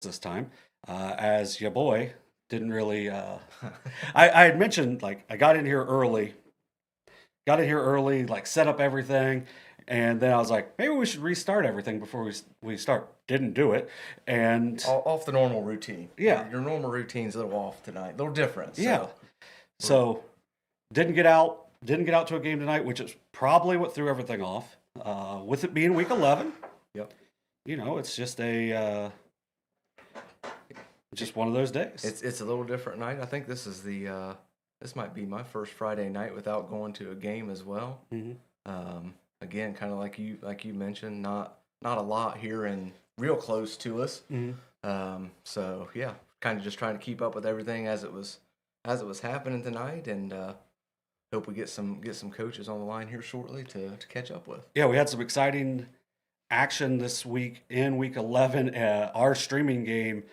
this time, as your boy didn't really. I had mentioned like I got in here early, like set up everything, and then I was like, maybe we should restart everything before we start. Didn't do it, and Off the normal routine. yeah, Your normal routine's a little off tonight, a little different. yeah. So we're So didn't get out to a game tonight, which is probably what threw everything off. With it being week 11, yep. it's just one of those days. It's a little different night. I think this is this might be my first Friday night without going to a game as well. Hmm. Again, kind of like you mentioned, not a lot here and real close to us. Hmm. So yeah, kind of just trying to keep up with everything as it was happening tonight, and hope we get some coaches on the line here shortly to catch up with. Yeah, we had some exciting action this week in week 11. Our streaming game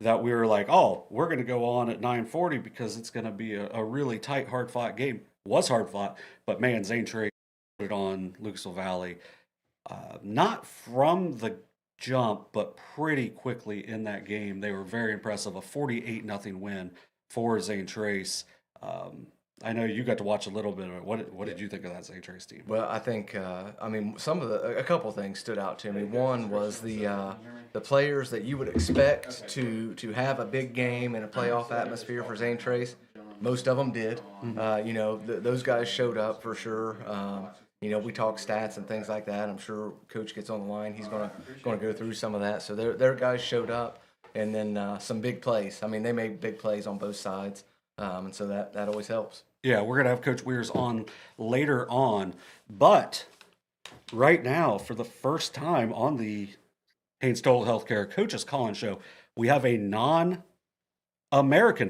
that we were like, oh, we're going to go on at 9:40 because it's going to be a really tight, hard fought game. Was hard fought, but man, Zane put it on Lucasville Valley. Not from the jump, but pretty quickly in that game. They were very impressive. A 48-0 win for Zane Trace. I know you got to watch a little bit of it. What did you think of that Zane Trace team? Well, I think a couple of things stood out to me. One was the players that you would expect to have a big game in a playoff atmosphere for Zane Trace. Most of them did. Those guys showed up for sure. We talk stats and things like that. I'm sure Coach gets on the line. He's gonna go through some of that. So their guys showed up, and then some big plays. I mean, they made big plays on both sides, and so that always helps. Yeah, we're going to have Coach Weirs on later on. But right now, for the first time on the Haynes Total Healthcare Coaches Call-In Show, we have a non-American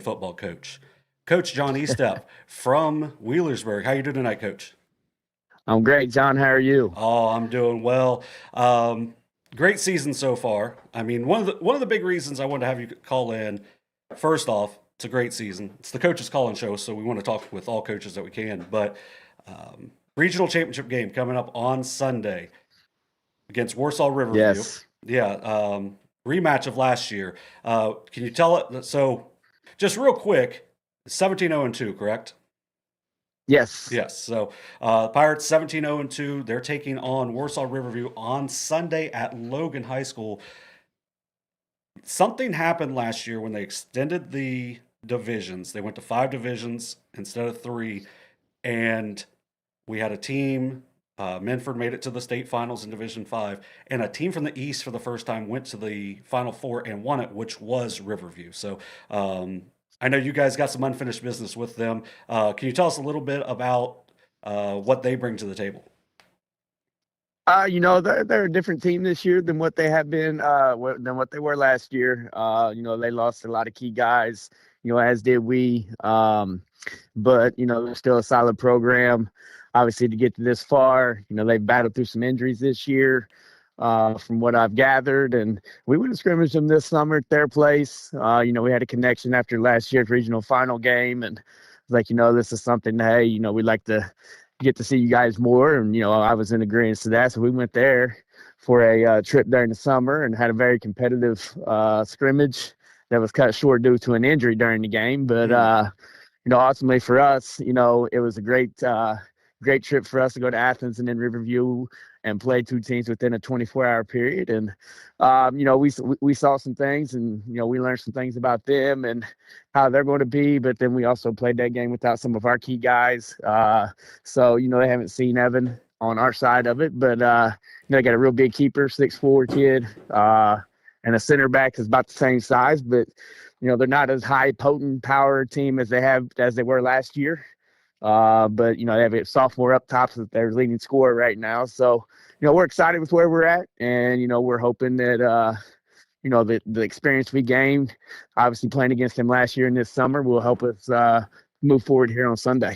football coach, Coach John Estep from Wheelersburg. How you doing tonight, Coach? I'm great, John. How are you? Oh, I'm doing well. Great season so far. I mean, one of the big reasons I wanted to have you call in, first off, it's a great season. It's the Coaches Call-In Show, so we want to talk with all coaches that we can. But regional championship game coming up on Sunday against Warsaw Riverview. Yes. Yeah, rematch of last year. Can you tell it? So, just real quick, 17-0-2, correct? Yes. Yes. So, Pirates 17-0-2. They're taking on Warsaw Riverview on Sunday at Logan High School. Something happened last year when they extended the divisions. They went to 5 divisions instead of 3, and we had a team. Menford made it to the state finals in Division 5, and a team from the East for the first time went to the Final Four and won it, which was Riverview. So I know you guys got some unfinished business with them. Can you tell us a little bit about what they bring to the table? They're a different team this year than what they have been, than what they were last year. They lost a lot of key guys, as did we. But they're still a solid program. Obviously, to get to this far, they've battled through some injuries this year, from what I've gathered. And we went to scrimmage them this summer at their place. We had a connection after last year's regional final game, and like, this is something, hey, we'd like to get to see you guys more. And, I was in agreement to that. So we went there for a trip during the summer and had a very competitive scrimmage that was cut short due to an injury during the game. But, ultimately for us, it was a great trip for us to go to Athens and then Riverview and play 2 teams within a 24-hour period. And, we saw some things, and, we learned some things about them and how they're going to be. But then we also played that game without some of our key guys. So, they haven't seen Evan on our side of it. But, they got a real big keeper, 6'4" kid, and a center back is about the same size. But, they're not as high, potent power team as they were last year. But, they have a sophomore up top that they're leading scorer right now. So, we're excited with where we're at, and, we're hoping that, the experience we gained, obviously playing against them last year and this summer, will help us move forward here on Sunday.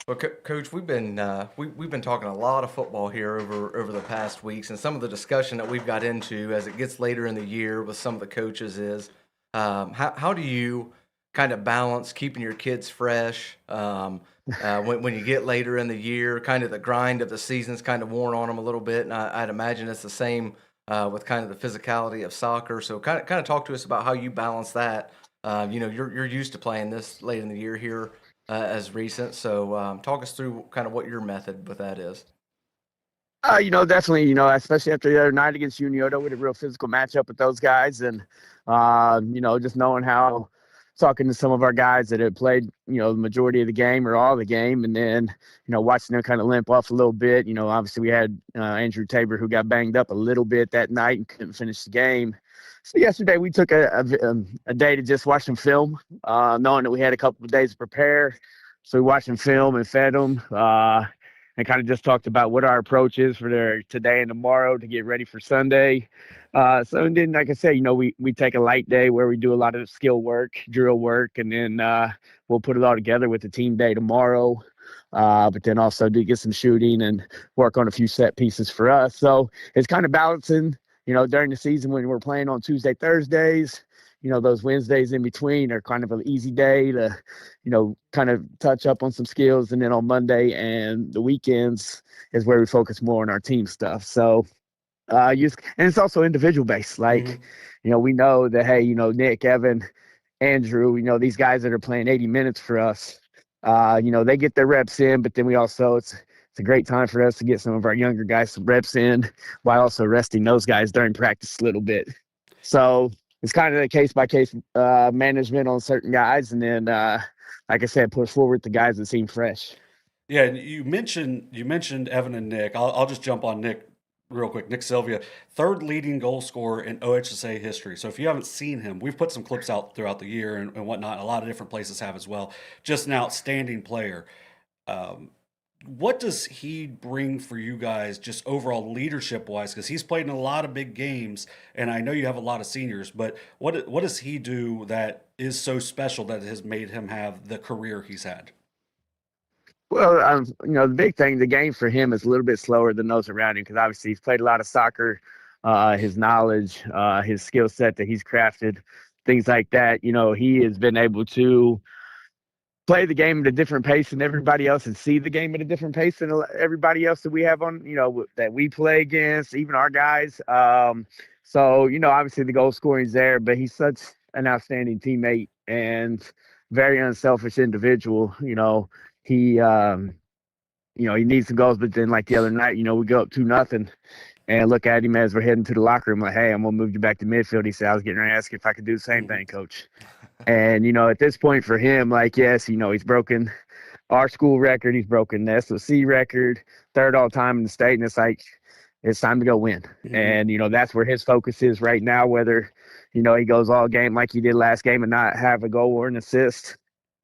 Well, Coach, we've been talking a lot of football here over the past weeks, and some of the discussion that we've got into as it gets later in the year with some of the coaches is how do you kind of balance keeping your kids fresh when you get later in the year, kind of the grind of the season's kind of worn on them a little bit, and I'd imagine it's the same with kind of the physicality of soccer. So kind of talk to us about how you balance that. You're used to playing this late in the year here as recent. So talk us through kind of what your method with that is. Definitely, especially after the other night against Unioto, we had a real physical matchup with those guys. And, just knowing how, talking to some of our guys that had played, the majority of the game or all the game, and then, watching them kind of limp off a little bit. Obviously we had Andrew Tabor, who got banged up a little bit that night and couldn't finish the game. So yesterday we took a day to just watch them film, knowing that we had a couple of days to prepare. So we watched them film and fed them. And kind of just talked about what our approach is for their today and tomorrow to get ready for Sunday. And then, like I said, we take a light day where we do a lot of skill work, drill work, and then we'll put it all together with the team day tomorrow. But then also do get some shooting and work on a few set pieces for us. So it's kind of balancing, during the season when we're playing on Tuesday, Thursdays. Those Wednesdays in between are kind of an easy day to, kind of touch up on some skills. And then on Monday and the weekends is where we focus more on our team stuff. So, and it's also individual based. Like, we know that, hey, Nick, Evan, Andrew, these guys that are playing 80 minutes for us, they get their reps in, but then we also, it's a great time for us to get some of our younger guys some reps in while also resting those guys during practice a little bit. So, it's kind of a case-by-case management on certain guys, and then, like I said, push forward the guys that seem fresh. Yeah, and you mentioned Evan and Nick. I'll just jump on Nick real quick. Nick Sylvia, third leading goal scorer in OHSA history. So if you haven't seen him, we've put some clips out throughout the year and whatnot. A lot of different places have as well. Just an outstanding player. What does he bring for you guys just overall leadership wise? Because he's played in a lot of big games, and I know you have a lot of seniors, but what does he do that is so special that has made him have the career he's had? Well, the big thing, the game for him is a little bit slower than those around him because obviously he's played a lot of soccer. His knowledge, his skill set that he's crafted, things like that. He has been able to play the game at a different pace than everybody else and see the game at a different pace than everybody else that we have on, that we play against, even our guys. So, obviously the goal scoring is there, but he's such an outstanding teammate and very unselfish individual. He, he needs some goals, but then like the other night, we go up 2-0 and look at him as we're heading to the locker room like, hey, I'm going to move you back to midfield. He said, I was getting ready to ask if I could do the same thing, coach. And, at this point for him, like, yes, he's broken our school record. He's broken the SOC record, third all time in the state. And it's like, it's time to go win. Mm-hmm. And, that's where his focus is right now, whether, he goes all game like he did last game and not have a goal or an assist.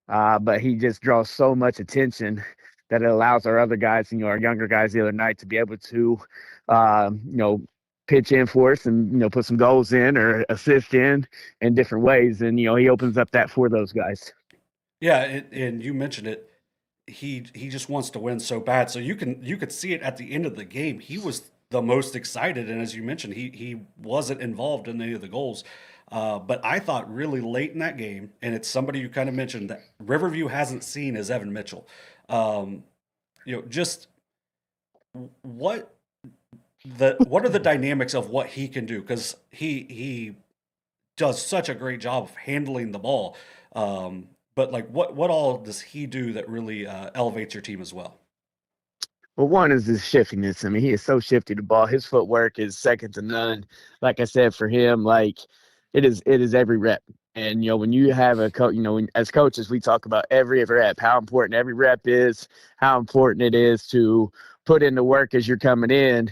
But he just draws so much attention that it allows our other guys, our younger guys the other night to be able to, pitch in for us and, put some goals in or assist in different ways. And, he opens up that for those guys. Yeah. And you mentioned it. He just wants to win so bad. So you could see it at the end of the game. He was the most excited. And as you mentioned, he wasn't involved in any of the goals. But I thought really late in that game, and it's somebody you kind of mentioned that Riverview hasn't seen is Evan Mitchell. Just what are the dynamics of what he can do? Because he does such a great job of handling the ball. But like what all does he do that really elevates your team as well? Well, one is his shiftiness. I mean, he is so shifty the ball. His footwork is second to none. Like I said, for him, like it is every rep. And, when you have a coach, as coaches, we talk about every rep, how important every rep is, how important it is to put in the work as you're coming in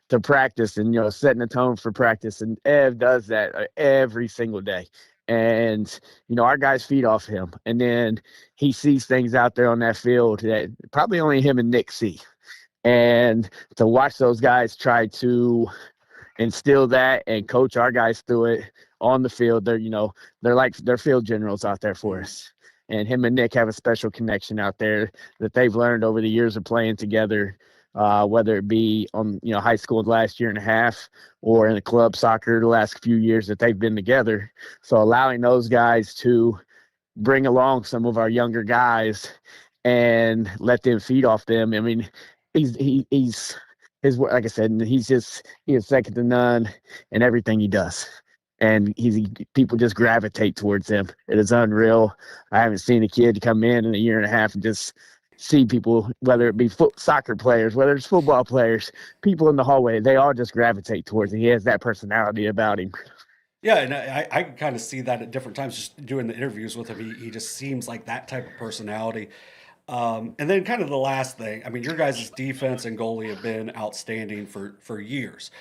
to practice and, setting the tone for practice. And Ev does that every single day. And, our guys feed off him. And then he sees things out there on that field that probably only him and Nick see. And to watch those guys try to instill that and coach our guys through it on the field, they're field generals out there for us. And him and Nick have a special connection out there that they've learned over the years of playing together, whether it be on, high school the last year and a half or in the club soccer the last few years that they've been together. So allowing those guys to bring along some of our younger guys and let them feed off them. I mean, he's like I said, he is second to none in everything he does. And people just gravitate towards him. It is unreal. I haven't seen a kid come in a year and a half and just see people, whether it be soccer players, whether it's football players, people in the hallway, they all just gravitate towards him. He has that personality about him. Yeah, and I can kind of see that at different times just doing the interviews with him. He just seems like that type of personality. And then kind of the last thing, I mean, your guys' defense and goalie have been outstanding for years,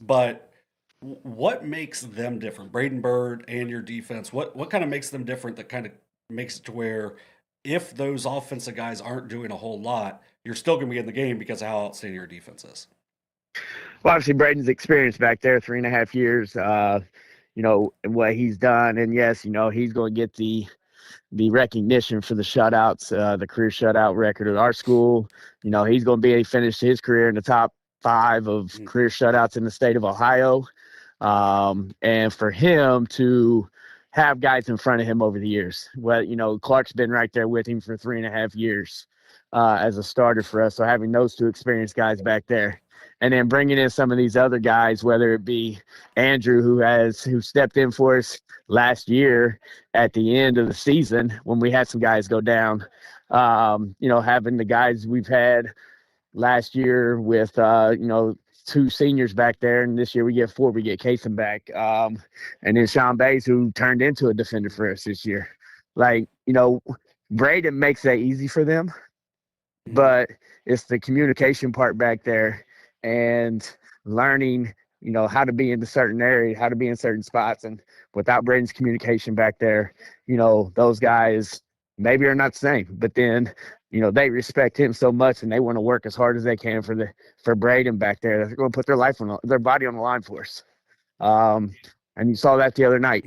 but what makes them different? Braden Bird and your defense, what kind of makes them different that kind of makes it to where if those offensive guys aren't doing a whole lot, you're still going to be in the game because of how outstanding your defense is? Well, obviously, Braden's experience back there, 3.5 years, and what he's done. And yes, he's going to get the recognition for the shutouts, the career shutout record at our school. He's going to finish his career in the top 5 of career shutouts in the state of Ohio. And for him to have guys in front of him over the years, Clark's been right there with him for 3.5 years as a starter for us. So having those 2 experienced guys back there, and then bringing in some of these other guys, whether it be Andrew, who stepped in for us last year at the end of the season when we had some guys go down, having the guys we've had last year with, 2 seniors back there, and this year we get 4. We get Kason back, and then Sean Bays, who turned into a defender for us this year. Braden makes that easy for them, but it's the communication part back there and learning, how to be in a certain area, how to be in certain spots. And without Braden's communication back there, those guys maybe are not the same, but then, they respect him so much and they want to work as hard as they can for Braden back there. They're going to put their body on the line for us. And you saw that the other night,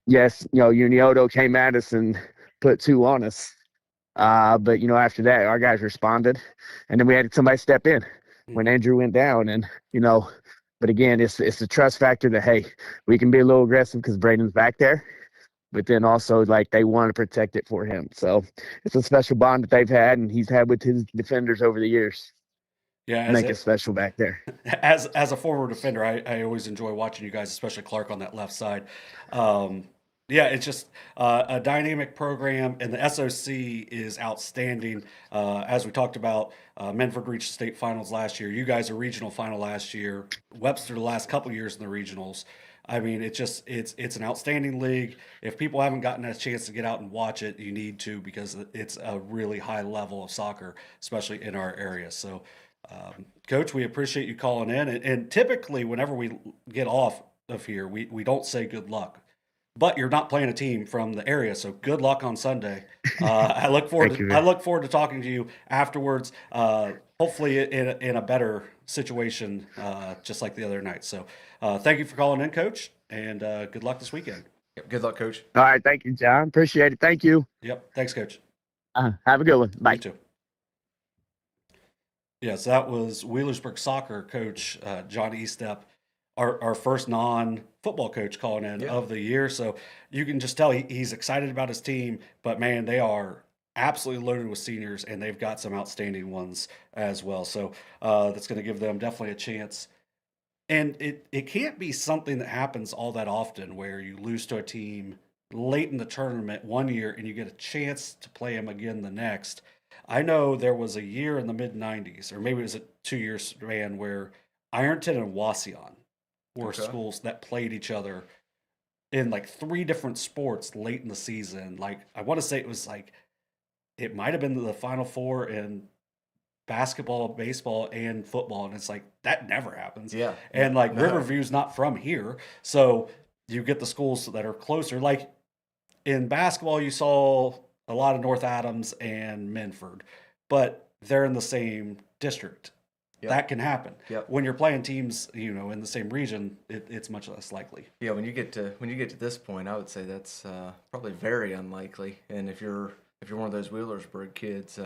yes, Unioto came at us and put 2 on us. But after that, our guys responded, and then we had somebody step in when Andrew went down, and but again, it's the trust factor that, hey, we can be a little aggressive because Braden's back there, but then also they want to protect it for him. So it's a special bond that they've had, and he's had with his defenders over the years. Yeah, make it special back there. As a former defender, I always enjoy watching you guys, especially Clark on that left side. Yeah, it's just a dynamic program, and the SOC is outstanding. As we talked about, Menford reached state finals last year. You guys are regional final last year. Webster the last couple of years in the regionals. I mean, it's an outstanding league. If people haven't gotten a chance to get out and watch it, you need to, because it's a really high level of soccer, especially in our area. So, Coach, we appreciate you calling in. And typically, whenever we get off of here, we don't say good luck. But you're not playing a team from the area, so good luck on Sunday. I look forward to talking to you afterwards. Hopefully in a better situation, just like the other night. So thank you for calling in, Coach, and good luck this weekend. Yep, good luck, Coach. All right, thank you, John. Appreciate it. Thank you. Yep, thanks, Coach. Have a good one. Bye. You too. Yes, that was Wheelersburg soccer coach John Estep, our first non-football coach calling in of the year. So you can just tell he's excited about his team, but man, they are absolutely loaded with seniors, and they've got some outstanding ones as well. So that's going to give them definitely a chance. And it can't be something that happens all that often where you lose to a team late in the tournament one year and you get a chance to play them again the next. I know there was a year in the mid-90s, or maybe it was a 2-year span, where Ironton and Wauseon were schools that played each other in 3 different sports late in the season. I want to say it might have been the Final Four in basketball, baseball, and football, and it's that never happens. Yeah. And Riverview's not from here, so you get the schools that are closer. In basketball, you saw a lot of North Adams and Menford, but they're in the same district. Yep. That can happen. Yep. When you're playing teams, in the same region, it's much less likely. Yeah, when you get to this point, I would say that's probably very unlikely. And if you're one of those Wheelersburg kids,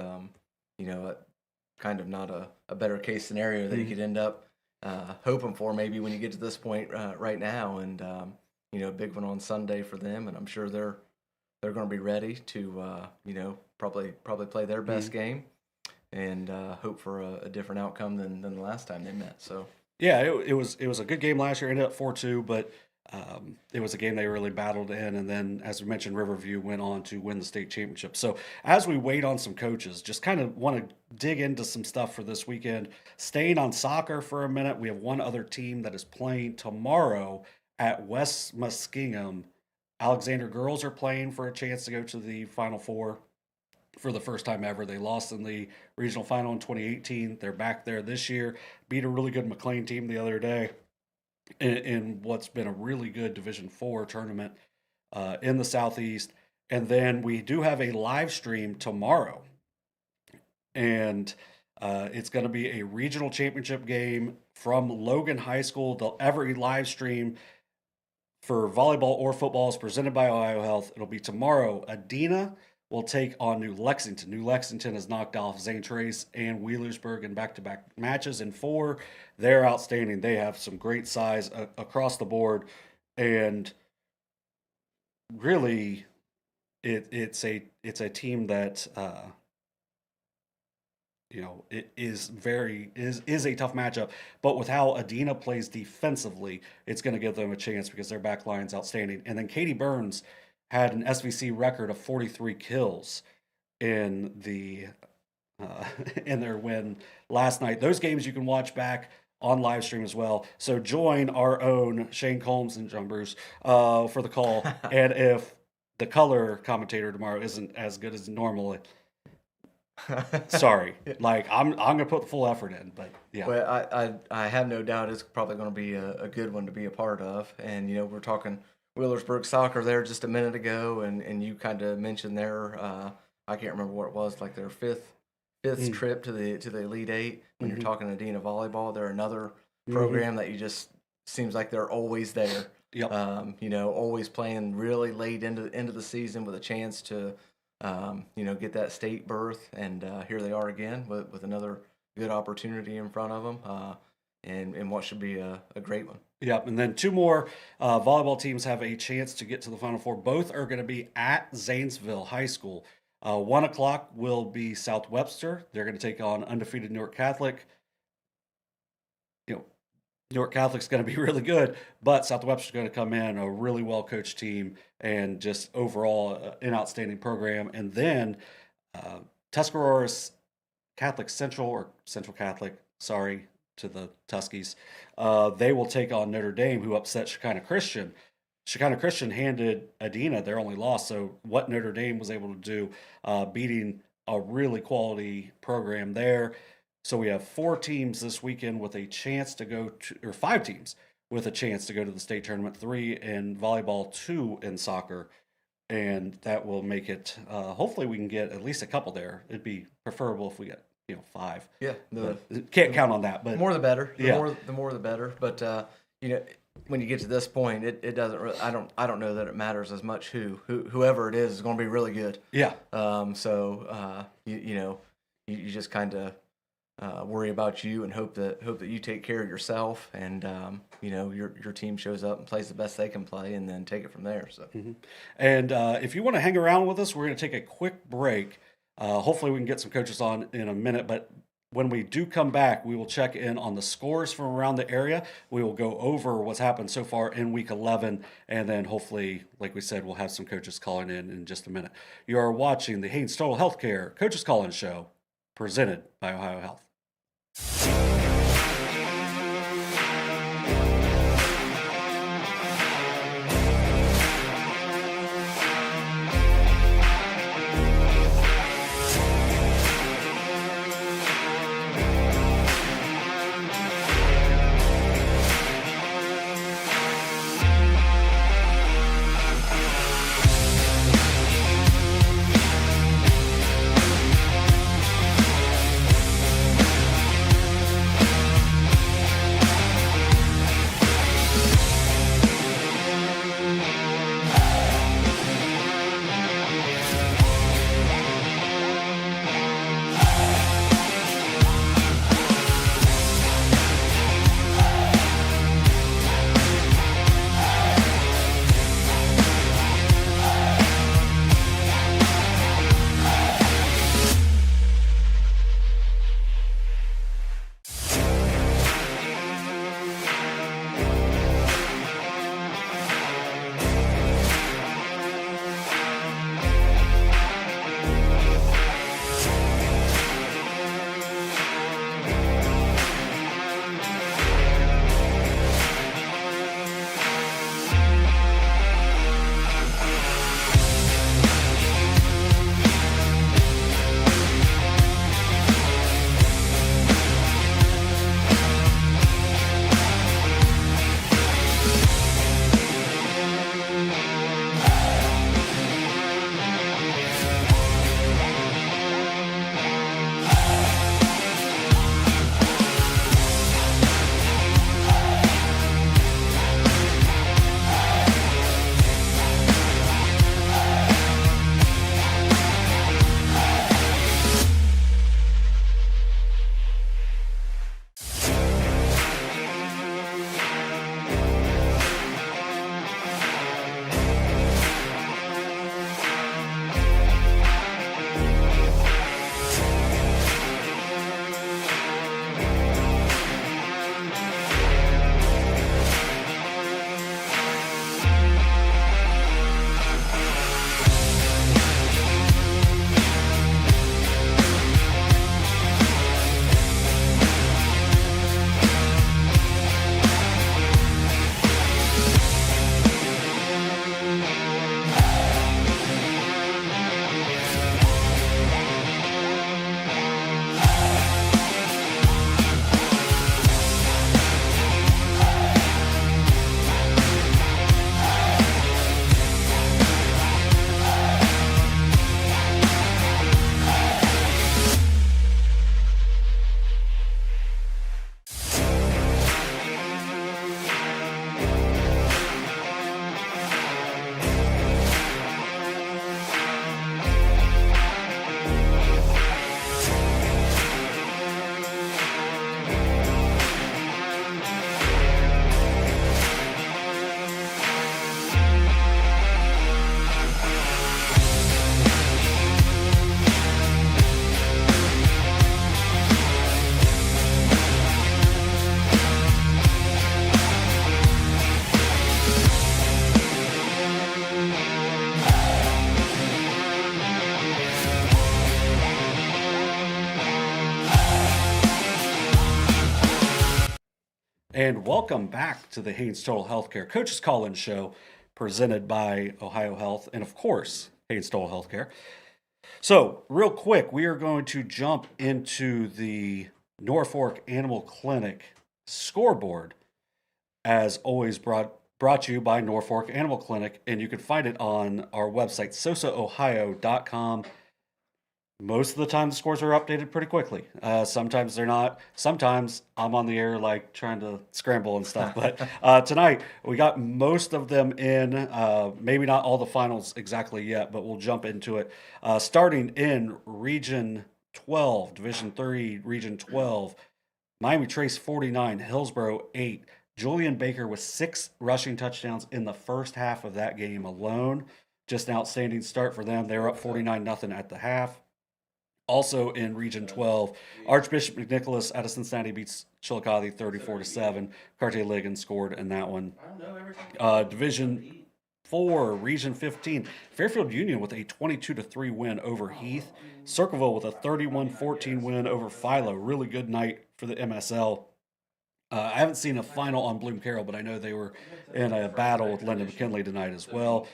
kind of not a better case scenario that you could end up hoping for maybe when you get to this point right now. And a big one on Sunday for them, and I'm sure they're going to be ready to probably play their best game. and hope for a different outcome than the last time they met. So Yeah, it was a good game last year. Ended up 4-2, but it was a game they really battled in. And then, as we mentioned, Riverview went on to win the state championship. So as we wait on some coaches, just kind of want to dig into some stuff for this weekend. Staying on soccer for a minute, we have one other team that is playing tomorrow at West Muskingum. Alexander girls are playing for a chance to go to the Final Four for the first time ever. They lost in the regional final in 2018. They're back there this year. Beat a really good McLean team the other day in what's been a really good Division IV tournament in the Southeast. And then we do have a live stream tomorrow. And it's going to be a regional championship game from Logan High School. Every live stream for volleyball or football is presented by Ohio Health. It'll be tomorrow. Adena will take on New Lexington. New Lexington has knocked off Zane Trace and Wheelersburg in back-to-back matches in 4. They're outstanding. They have some great size across the board, and really, it's a team that it is a tough matchup. But with how Adena plays defensively, it's going to give them a chance because their back line's outstanding. And then Katie Burns had an SVC record of 43 kills in their win last night. Those games you can watch back on live stream as well. So join our own Shane Combs and Jumbers for the call. And if the color commentator tomorrow isn't as good as normally, sorry. Like I'm gonna put the full effort in, but yeah. Well, I have no doubt it's probably going to be a good one to be a part of. And we're talking Wheelersburg soccer there just a minute ago, and you kind of mentioned their I can't remember what it was, like their fifth trip to the Elite Eight. When you're talking Adena volleyball, they're another program that you just seems like they're always there. Yep. Always playing really late into the season with a chance to get that state berth, and here they are again with another good opportunity in front of them, and what should be a great one. Yep, and then 2 more volleyball teams have a chance to get to the Final Four. Both are going to be at Zanesville High School. 1 o'clock will be South Webster. They're going to take on undefeated Newark Catholic. Newark Catholic's going to be really good, but South Webster's going to come in, a really well-coached team, and just overall an outstanding program. And then Tuscarora's Catholic Central, or Central Catholic, sorry to the Tuskies, they will take on Notre Dame, who upset Shekinah Christian. Shekinah Christian handed Adena their only loss, so what Notre Dame was able to do, beating a really quality program there. So we have 4 teams this weekend with a chance to go to, or 5 teams with a chance to go to the state tournament, 3 in volleyball, 2 in soccer. And that will make it, hopefully we can get at least a couple there. It'd be preferable if we get, 5. Yeah. Can't count on that, but more the better. The more the better. But, when you get to this point, it doesn't really, I don't know that it matters as much whoever it is going to be really good. Yeah. You just kind of worry about you and hope that you take care of yourself, and your team shows up and plays the best they can play, and then take it from there. So, and if you want to hang around with us, we're going to take a quick break. Hopefully, we can get some coaches on in a minute, but when we do come back, we will check in on the scores from around the area. We will go over what's happened so far in Week 11, and then hopefully, like we said, we'll have some coaches calling in just a minute. You are watching the Haynes Total Healthcare Coaches Call-In Show, presented by Ohio Health. and welcome back to the Haynes Total Healthcare Coaches Call-In Show, presented by Ohio Health and, of course, Haynes Total Healthcare. So, real quick, we are going to jump into the Norfolk Animal Clinic scoreboard, as always brought to you by Norfolk Animal Clinic, and you can find it on our website, sosaohio.com. Most of the time, the scores are updated pretty quickly. Sometimes they're not. Sometimes I'm on the air, like, trying to scramble and stuff. But tonight, we got most of them in. Maybe not all the finals exactly yet, but we'll jump into it. Starting in Region 12, Division 3, Region 12, Miami Trace 49, Hillsborough 8. Julian Baker with 6 rushing touchdowns in the first half of that game alone. Just an outstanding start for them. They were up 49-0 at the half. Also in Region 12, Archbishop McNicholas out of Cincinnati beats Chillicothe 34-7. Cartier Ligon scored in that one. Division 4, Region 15, Fairfield Union with a 22-3 win over Heath. Circleville with a 31-14 win over Philo. Really good night for the MSL. I haven't seen a final on Bloom Carroll, but I know they were in a battle with Lyndon McKinley tonight as well.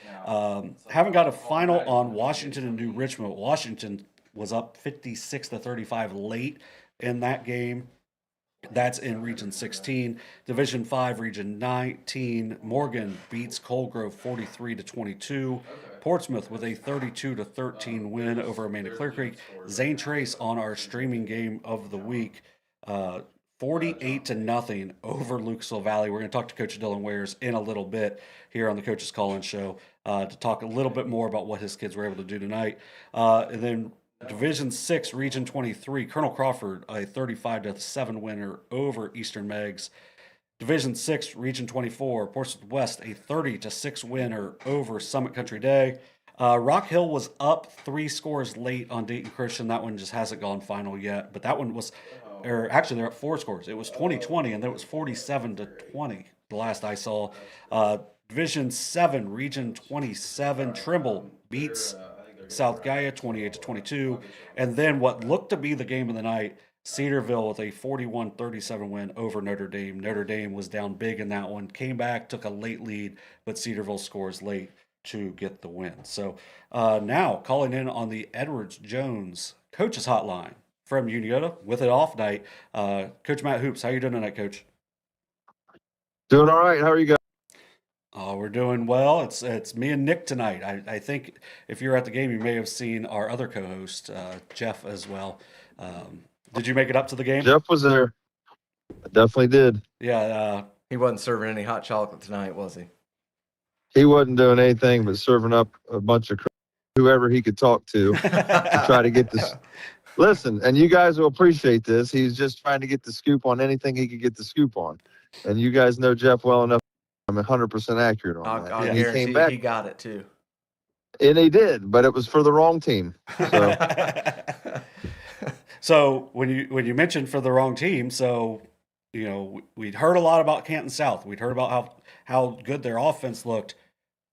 Haven't got a final on Washington and New Richmond. Washington was up 56-35 late in that game. That's in Region 16. Division 5, Region 19. Morgan beats Coldgrove 43-22. Portsmouth with a 32-13 win over Amanda Clear Creek. Zane Trace on our streaming game of the week. 48-0 over Lucasville Valley. We're going to talk to Coach Dylan Wares in a little bit here on the Coach's Call-In Show to talk a little bit more about what his kids were able to do tonight. And then Division 6, Region 23, Colonel Crawford, a 35-7 winner over Eastern Megs. Division 6, Region 24, Portsmouth West, a 30-6 winner over Summit Country Day. Rock Hill was up 3 scores late on Dayton Christian. That one just hasn't gone final yet, but that one was, or actually they're up 4 scores. It was 20-20, and then it was 47-20 the last I saw. Division 7, Region 27, Trimble beats South Gaia 28-22, and then what looked to be the game of the night, Cedarville with a 41-37 win over Notre Dame. Notre Dame was down big in that one, came back, took a late lead, but Cedarville scores late to get the win. So now calling in on the Edwards Jones Coaches Hotline from Unioto with an off night. Coach Matt Hoops, how you doing tonight, Coach? Doing all right. How are you guys? Oh, we're doing well. It's me and Nick tonight. I think if you're at the game, you may have seen our other co-host, Jeff, as well. Did you make it up to the game? Jeff was there. I definitely did. Yeah. He wasn't serving any hot chocolate tonight, was he? He wasn't doing anything but serving up a bunch of whoever he could talk to try to get this. Listen, and you guys will appreciate this. He's just trying to get the scoop on anything he could get the scoop on. And you guys know Jeff well enough. I'm 100% accurate on that. I'll And he guarantee came back, he got it too. and he did, but it was for the wrong team. So So when you mentioned for the wrong team, so we'd heard a lot about Canton South. We'd heard about how good their offense looked,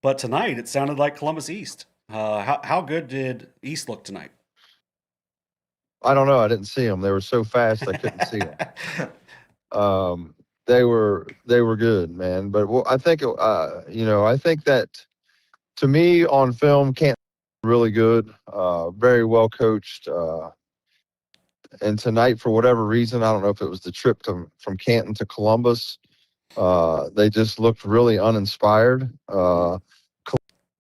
but tonight it sounded like Columbus East. How good did East look tonight? I don't know. I didn't see them. They were so fast I couldn't see them. They were good, man. But I think I think that to me on film, Canton really good, very well coached. And tonight, for whatever reason, I don't know if it was the trip from Canton to Columbus, they just looked really uninspired.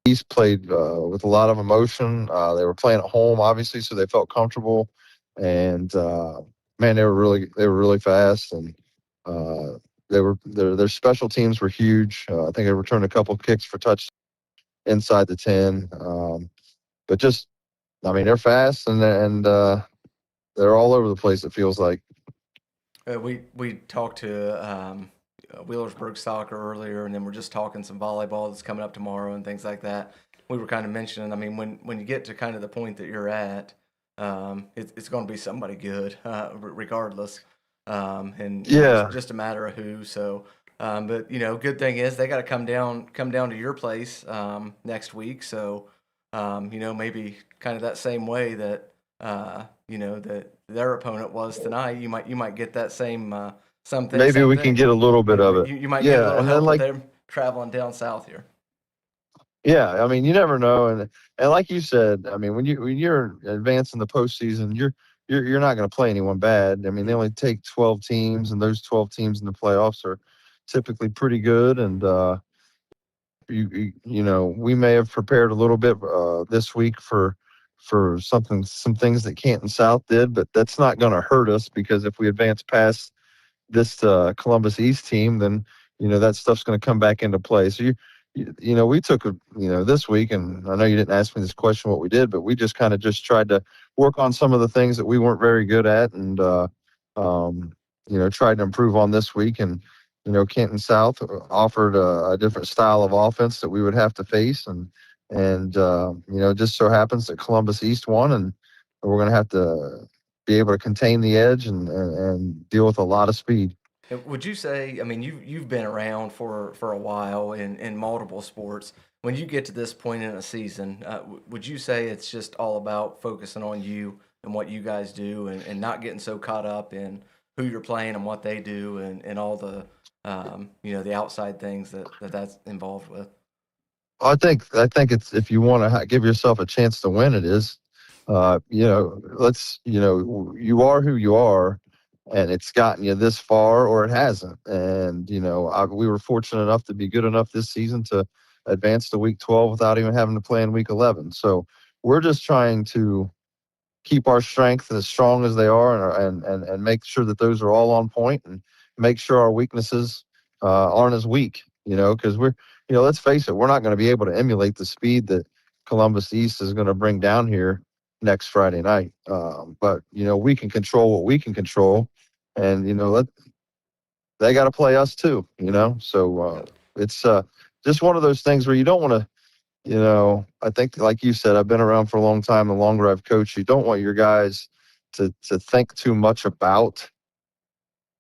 East played with a lot of emotion. They were playing at home, obviously, so they felt comfortable. And man, they were really fast, and their special teams were huge. I think they returned a couple kicks for touch inside the 10. But just, I mean, they're fast and they're all over the place. It feels like. We talked to Wheelersburg soccer earlier, and then we're just talking some volleyball that's coming up tomorrow and things like that. We were kind of mentioning, I mean, when you get to kind of the point that you're at, it's going to be somebody good, regardless. And Yeah. it's just a matter of who. So, but good thing is they got to come down to your place next week. So, maybe kind of that same way that that their opponent was tonight. You might get that same maybe same we can thing. get a little bit of it. You might get a Yeah, little and then help with like them traveling down south here. yeah, I mean you never know, and like you said, I mean when you're advancing the postseason, you're not going to play anyone bad. I mean they only take 12 teams, and those 12 teams in the playoffs are typically pretty good, and you know we may have prepared a little bit this week for some things that Canton South did, but that's not going to hurt us because if we advance past this Columbus East team, then you know that stuff's going to come back into play. So you know we took this week, and I know you didn't ask me this question what we did, but we just kind of just tried to work on some of the things that we weren't very good at, and you know tried to improve on this week. And you know Canton South offered a different style of offense that we would have to face, and you know it just so happens that Columbus East won, and we're going to have to be able to contain the edge and deal with a lot of speed. Would you say? I mean, you've been around for a while in multiple sports. When you get to this point in a season, would you say it's just all about focusing on you and what you guys do, and not getting so caught up in who you're playing and what they do, and all the the outside things that's involved with? I think it's if you want to give yourself a chance to win, it is. You know, you are who you are, and it's gotten you this far or it hasn't. And you know, we were fortunate enough to be good enough this season to advance to week 12 without even having to play in week 11. So we're just trying to keep our strength as strong as they are, and make sure that those are all on point, and make sure our weaknesses aren't as weak. You know, because let's face it, we're not going to be able to emulate the speed that Columbus East is going to bring down here next Friday night. But you know, we can control what we can control, and you know, they got to play us too. You know, so it's just one of those things where you don't want to. You know, I think, like you said, I've been around for a long time. The longer I've coached, you don't want your guys to think too much about.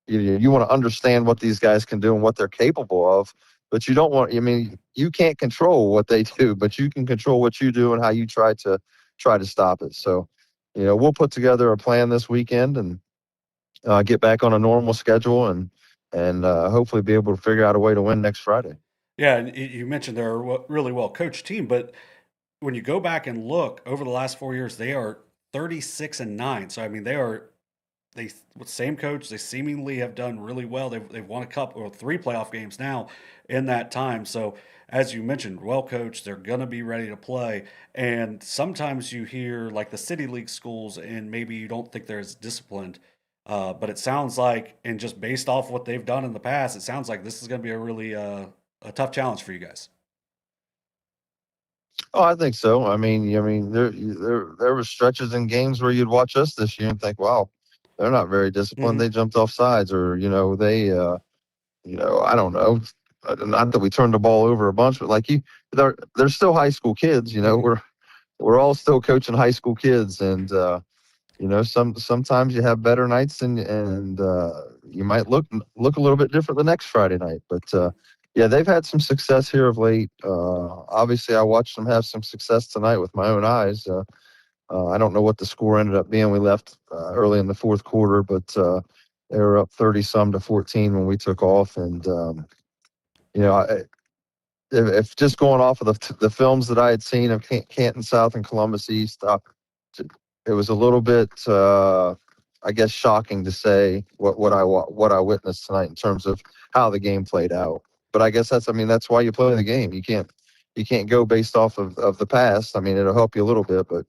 You want to understand what these guys can do and what they're capable of, but you don't want. I mean, you can't control what they do, but you can control what you do and how you try to stop it. So, you know, we'll put together a plan this weekend and get back on a normal schedule, and hopefully be able to figure out a way to win next Friday. Yeah, and you mentioned they're a really well coached team, but when you go back and look over the last 4 years, they are 36-9. So I mean, they with same coach, they seemingly have done really well. They've won a couple or 3 playoff games now in that time. So as you mentioned, well coached, they're gonna be ready to play. And sometimes you hear like the city league schools, and maybe you don't think they're as disciplined. But it sounds like, and just based off what they've done in the past, it sounds like this is going to be a really a tough challenge for you guys. Oh, I think so. I mean, there were stretches in games where you'd watch us this year and think, wow, they're not very disciplined. Hmm. They jumped off sides, or I don't know. Not that we turned the ball over a bunch, but like they're still high school kids. You know, Hmm. we're all still coaching high school kids, and you know, sometimes you have better nights, and you might look a little bit different the next Friday night. But yeah, they've had some success here of late. Obviously, I watched them have some success tonight with my own eyes. I don't know what the score ended up being. We left early in the fourth quarter, but they were up 30-some to 14 when we took off. And you know, if just going off of the films that I had seen of Canton South and Columbus East, it was a little bit, I guess, shocking to say what I witnessed tonight in terms of how the game played out. But I guess that's why you play the game. You can't go based off of the past. I mean, it'll help you a little bit, but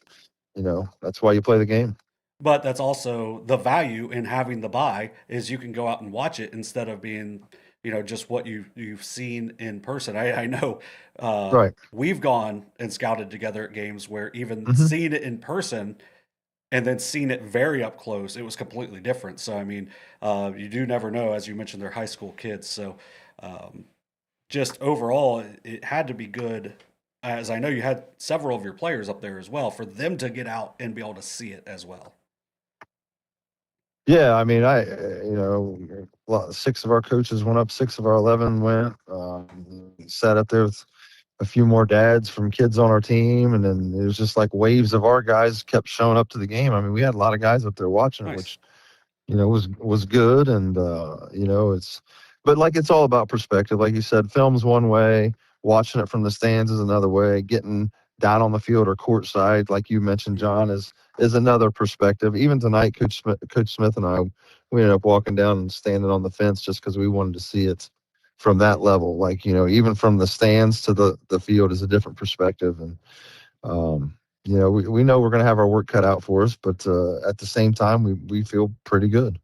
you know that's why you play the game. But that's also the value in having the buy, is you can go out and watch it instead of being, just what you've seen in person. I know Right. we've gone and scouted together at games where even Hmm. seeing it in person and then seeing it very up close, it was completely different. So I mean, you do never know. As you mentioned, they're high school kids, so um, just overall, it had to be good. As I know, you had several of your players up there as well, for them to get out and be able to see it as well. Yeah, I mean, 6 of our coaches went up, 6 of our 11 went. Sat up there with a few more dads from kids on our team, and then it was just like waves of our guys kept showing up to the game. I mean, we had a lot of guys up there watching it, Nice. which was good, and but like it's all about perspective. Like you said, film's one way, watching it from the stands is another way, getting down on the field or courtside, like you mentioned, John, is another perspective. Even tonight, Coach Smith and I, we ended up walking down and standing on the fence just because we wanted to see it from that level. Like even from the stands to the field is a different perspective, and we know we're going to have our work cut out for us, but at the same time, we feel pretty good.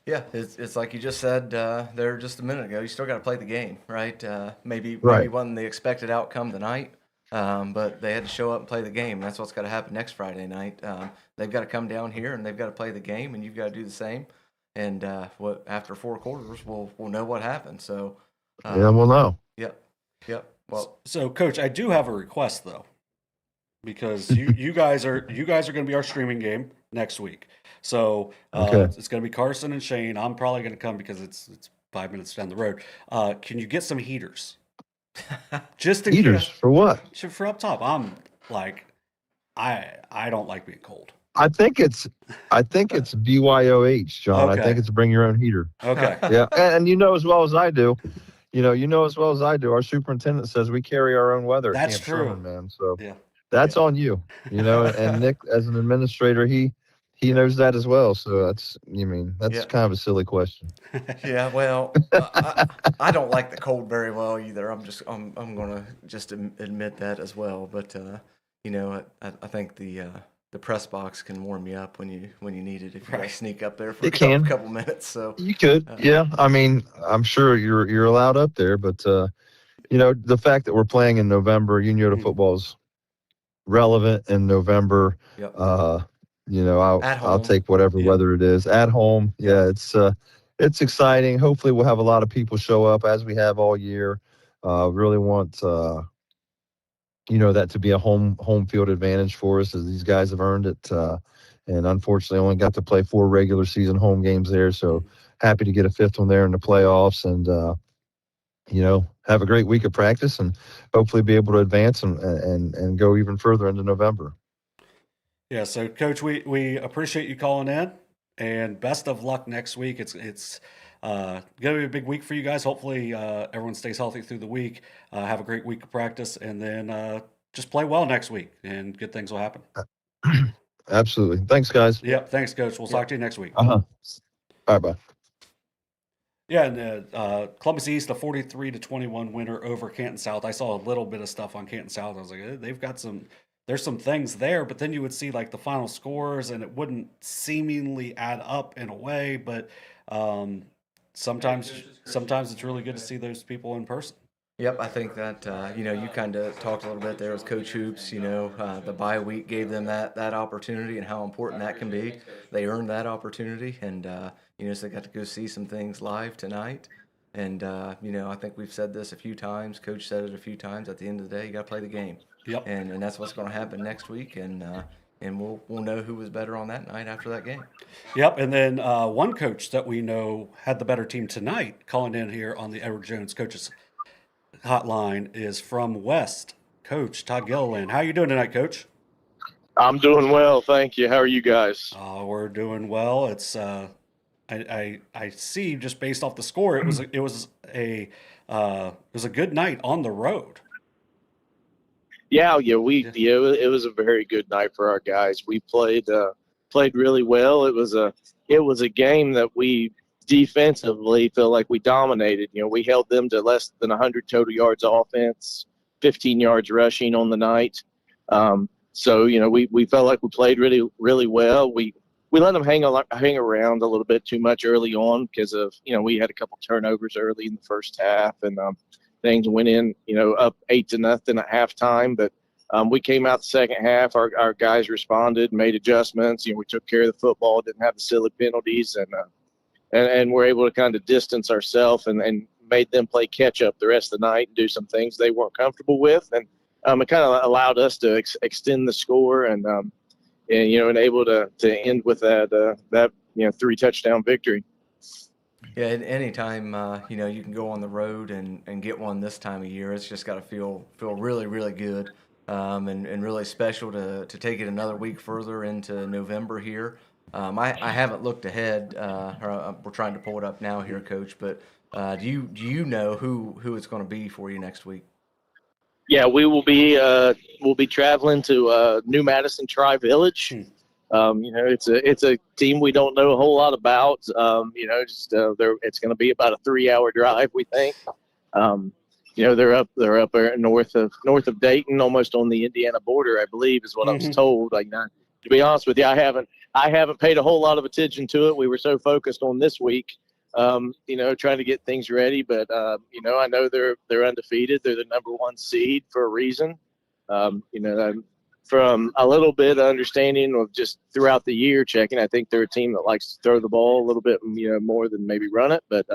Yeah, it's like you just said there just a minute ago. You still got to play the game, right? Maybe Right. wasn't the expected outcome tonight, but they had to show up and play the game. That's what's got to happen next Friday night. They've got to come down here and they've got to play the game, and you've got to do the same. And after 4 quarters, we'll know what happened. So, Yeah, we'll know. Yep. Well, So, Coach, I do have a request though, because you guys are going to be our streaming game next week. So Okay. it's going to be Carson and Shane. I'm probably going to come because it's 5 minutes down the road. Can you get some heaters? Just in Heaters for what? for up top. I'm like, I don't like being cold. I think it's BYOH, John. I Okay. think it's bring your own heater. Okay. Yeah, and you know as well as I do, our superintendent says we carry our own weather at That's Camp true. Sherman, man. So Yeah. that's on you, and Nick as an administrator, he knows that as well. So that's Yeah. kind of a silly question. Yeah, well, I don't like the cold very well either. I'm gonna just admit that as well. But I think the press box can warm you up when you need it if you gotta sneak up there for It can. couple minutes. So You could, yeah. I mean, I'm sure you're allowed up there, but the fact that we're playing in November, Unioto football's relevant in November. Yep. At I'll home. take whatever Yeah. weather it is at home. Yeah, it's exciting. Hopefully, we'll have a lot of people show up as we have all year. Really want that to be a home field advantage for us, as these guys have earned it. And unfortunately, only got to play 4 regular season home games there. So happy to get a 5th one there in the playoffs, and have a great week of practice, and hopefully be able to advance and go even further into November. Yeah. So, Coach, we appreciate you calling in, and best of luck next week. It's going to be a big week for you guys. Hopefully, everyone stays healthy through the week. Have a great week of practice, and then just play well next week, and good things will happen. Absolutely. Thanks, guys. Yep. Thanks, Coach. We'll talk to you next week. All right, bye. Yeah, and Columbus East, a 43-21 winner over Canton South. I saw a little bit of stuff on Canton South. I was like, they've got there's some things there, but then you would see like the final scores, and it wouldn't seemingly add up in a way. But sometimes it's really good to see those people in person. Yep, I think that you kind of talked a little bit there with Coach Hoops. The bye week gave them that opportunity and how important that can be. They earned that opportunity, and so they got to go see some things live tonight. And I think we've said this a few times. Coach said it a few times. At the end of the day, you got to play the game. Yep. And that's what's going to happen next week. And we'll know who was better on that night after that game. Yep. And then one coach that we know had the better team tonight, calling in here on the Edward Jones Coaches Hotline, is from West, Coach Todd Gilliland. How you doing tonight, Coach? I'm doing well, thank you. How are you guys? We're doing well. It's I see just based off the score, it was a good night on the road. Yeah, it was a very good night for our guys. We played really well. It was a game that we defensively feel like we dominated. We held them to less than 100 total yards of offense, 15 yards rushing on the night. So we felt like we played really, really well. We let them hang around a little bit too much early on because of we had a couple turnovers early in the first half, and things went in up 8-0 at halftime. But we came out the second half. Our guys responded, made adjustments. We took care of the football, didn't have the silly penalties, and we're able to kind of distance ourselves and made them play catch up the rest of the night and do some things they weren't comfortable with. And it kind of allowed us to extend the score and able to end with that 3 touchdown victory. Yeah, anytime you can go on the road and get one this time of year, it's just got to feel really, really good, and really special to take it another week further into November here. I haven't looked ahead, we're trying to pull it up now here, Coach. But do you know who it's going to be for you next week? Yeah, we'll be traveling to New Madison Tri Village. It's a team we don't know a whole lot about. It's going to be about a 3-hour drive, we think. They're up there north of Dayton, almost on the Indiana border, I believe, is what I was told. To be honest with you, I haven't paid a whole lot of attention to it. We were so focused on this week, trying to get things ready. But I know they're undefeated. They're the number 1 seed for a reason. From a little bit of understanding of just throughout the year checking, I think they're a team that likes to throw the ball a little bit, more than maybe run it. But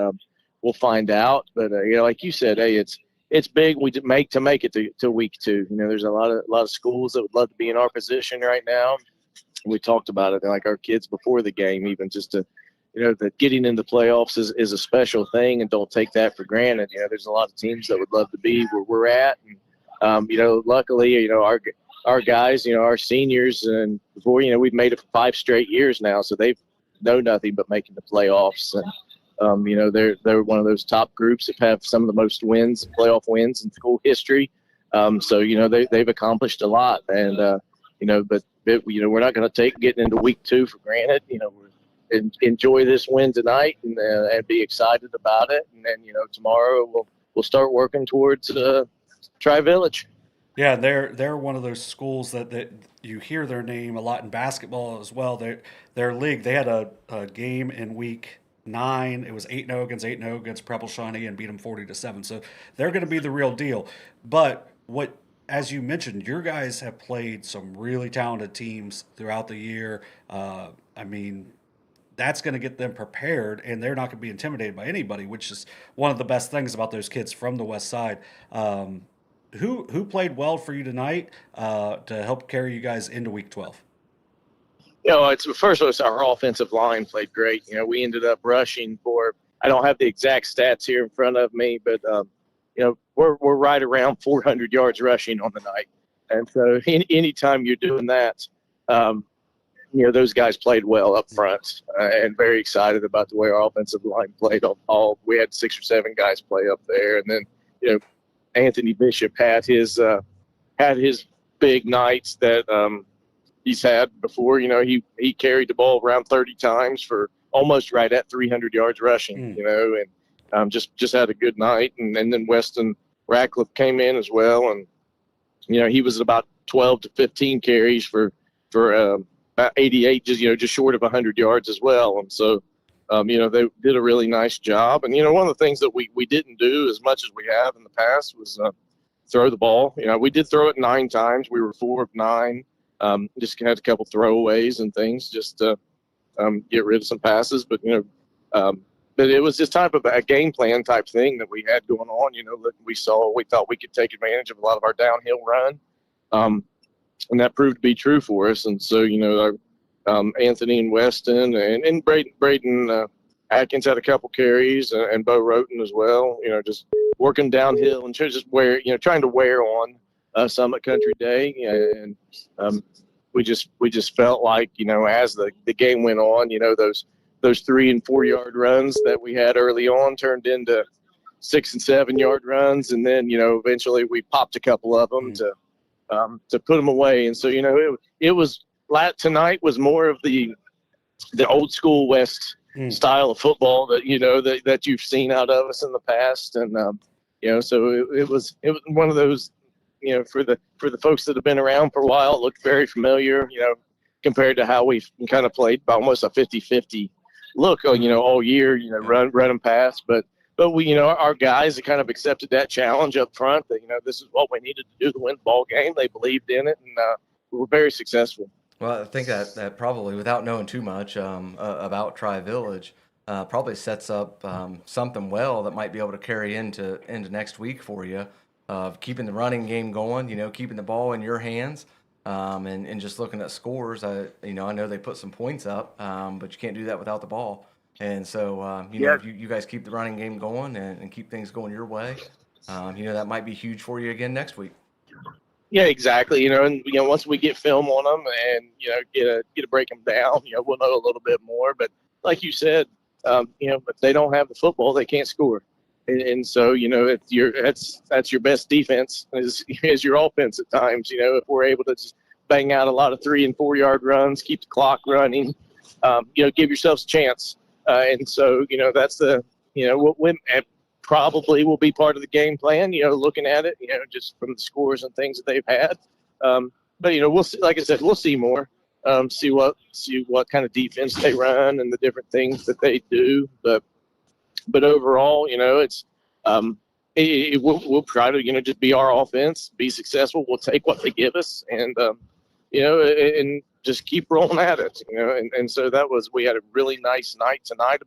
we'll find out. But like you said, hey, it's big. We make it to week 2. There's a lot of schools that would love to be in our position right now. We talked about it, like our kids before the game, even just to, that getting into playoffs is a special thing, and don't take that for granted. There's a lot of teams that would love to be where we're at. And, luckily, our guys, our seniors, and before, we've made it for 5 straight years now, so they've know nothing but making the playoffs. And, they're one of those top groups that have some of the most playoff wins in school history. They've accomplished a lot. And, but we're not going to take getting into week 2 for granted. Enjoy this win tonight and be excited about it. And then, tomorrow we'll start working towards Tri Village. Yeah, they're one of those schools that you hear their name a lot in basketball as well. Their league, they had a game in week 9. It was 8-0 against Preble Shawnee and beat them 40-7. So they're going to be the real deal. But as you mentioned, your guys have played some really talented teams throughout the year. That's going to get them prepared, and they're not going to be intimidated by anybody, which is one of the best things about those kids from the West Side. Who played well for you tonight to help carry you guys into Week 12? It's our offensive line played great. We ended up rushing for, I don't have the exact stats here in front of me, but we're right around 400 yards rushing on the night. And so anytime you're doing that, those guys played well up front, and very excited about the way our offensive line played. We had 6 or 7 guys play up there, and then Anthony Bishop had his big nights that he's had before. He carried the ball around 30 times for almost right at 300 yards rushing. And just had a good night. And then Weston Ratcliffe came in as well, and he was about 12 to 15 carries for about 88, just short of 100 yards as well. And so, they did a really nice job. And, one of the things that we didn't do as much as we have in the past was throw the ball. We did throw it 9 times. We were 4 of 9. Just had a couple throwaways and things just to get rid of some passes. But, but it was just type of a game plan type thing that we had going on. That we thought we could take advantage of a lot of our downhill run. And that proved to be true for us. And so, Anthony and Weston and Braden Atkins had a couple carries, and Bo Roten as well, just working downhill and just trying to wear on Summit Country Day. And we just felt like, as the game went on, those 3 and 4 yard runs that we had early on turned into 6 and 7 yard runs. And then, eventually we popped a couple of them to put them away. And so, tonight was more of the old school West style of football that, that you've seen out of us in the past. And, so it was one of those, for the folks that have been around for a while, it looked very familiar, compared to how we've kind of played by almost a 50-50 look, all year, run and pass. But we, our guys have kind of accepted that challenge up front that, this is what we needed to do to win the ball game. They believed in it, and we were very successful. Well, I think that probably, without knowing too much about Tri Village, probably sets up something well that might be able to carry into next week for you, of keeping the running game going, keeping the ball in your hands, and just looking at scores. I know they put some points up, but you can't do that without the ball. And so, if you guys keep the running game going and keep things going your way, that might be huge for you again next week. Yeah, exactly. And once we get film on them and get to break them down, we'll know a little bit more. But like you said, if they don't have the football, they can't score. And so that's your best defense is your offense at times. If we're able to just bang out a lot of 3 and 4 yard runs, keep the clock running, give yourselves a chance. And so that's the what probably will be part of the game plan, looking at it, just from the scores and things that they've had. But we'll see, like I said, we'll see more, see what kind of defense they run and the different things that they do. But overall, it's we'll try to just be our offense, be successful. We'll take what they give us, and and just keep rolling at it. And so we had a really nice night tonight.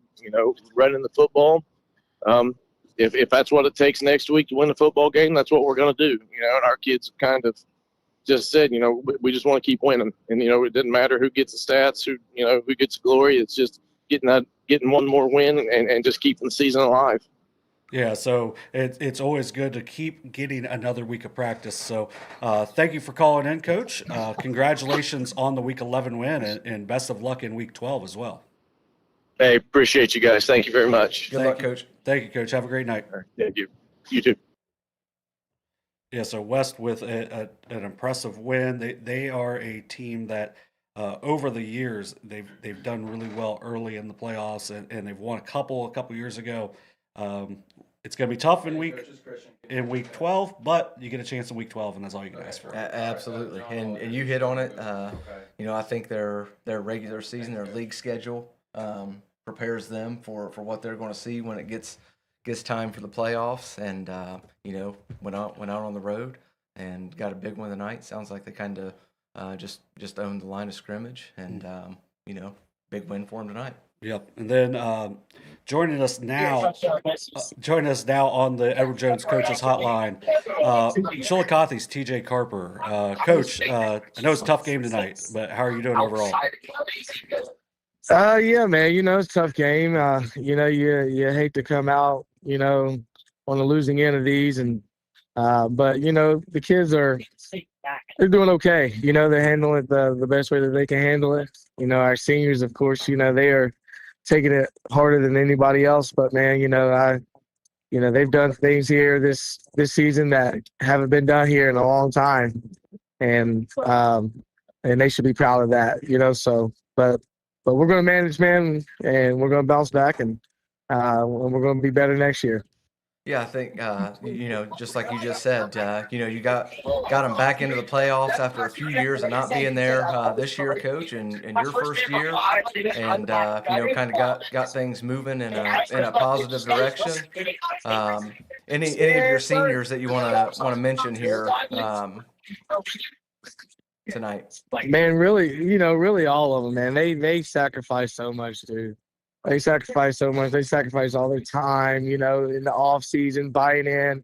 Running the football. If that's what it takes next week to win the football game, that's what we're going to do. And our kids kind of just said, we just want to keep winning. And, it didn't matter who gets the stats, who gets glory. It's just getting one more win and just keeping the season alive. Yeah, so it's always good to keep getting another week of practice. So thank you for calling in, Coach. Congratulations on the Week 11 win, and best of luck in Week 12 as well. Hey, appreciate you guys. Thank you very much. Good luck, Coach. Thank you, Coach. Have a great night. Thank you. You too. Yeah, so West with an impressive win. They are a team that over the years they've done really well early in the playoffs, and they've won a couple years ago. It's going to be tough in week 12, but you get a chance in week 12, and that's all you can ask for. Absolutely, and you hit on it. I think their regular season, their league schedule prepares them for what they're going to see when it gets time for the playoffs. And went out on the road and got a big one tonight. Sounds like they kind of just owned the line of scrimmage, and big win for them tonight. Yep. And then joining us now on the Edward Jones Coaches Hotline, Chillicothe's TJ Carper. Coach, I know it's a tough game tonight, but how are you doing overall? Yeah, man, it's a tough game. You hate to come out, on the losing end of these, and but the kids they're doing okay. They're handling it the best way that they can handle it. Our seniors, of course, they are taking it harder than anybody else. But man, they've done things here this season that haven't been done here in a long time, and they should be proud of that. So, but we're going to manage, man, and we're going to bounce back, and we're going to be better next year. Yeah, I think just like you just said, you got them back into the playoffs after a few years of not being there this year, Coach, and your first year, and kind of got things moving in a positive direction. Any of your seniors that you want to mention here tonight? Man, really all of them, man. They sacrifice so much, dude. They sacrifice so much. They sacrifice all their time, in the off season, buying in.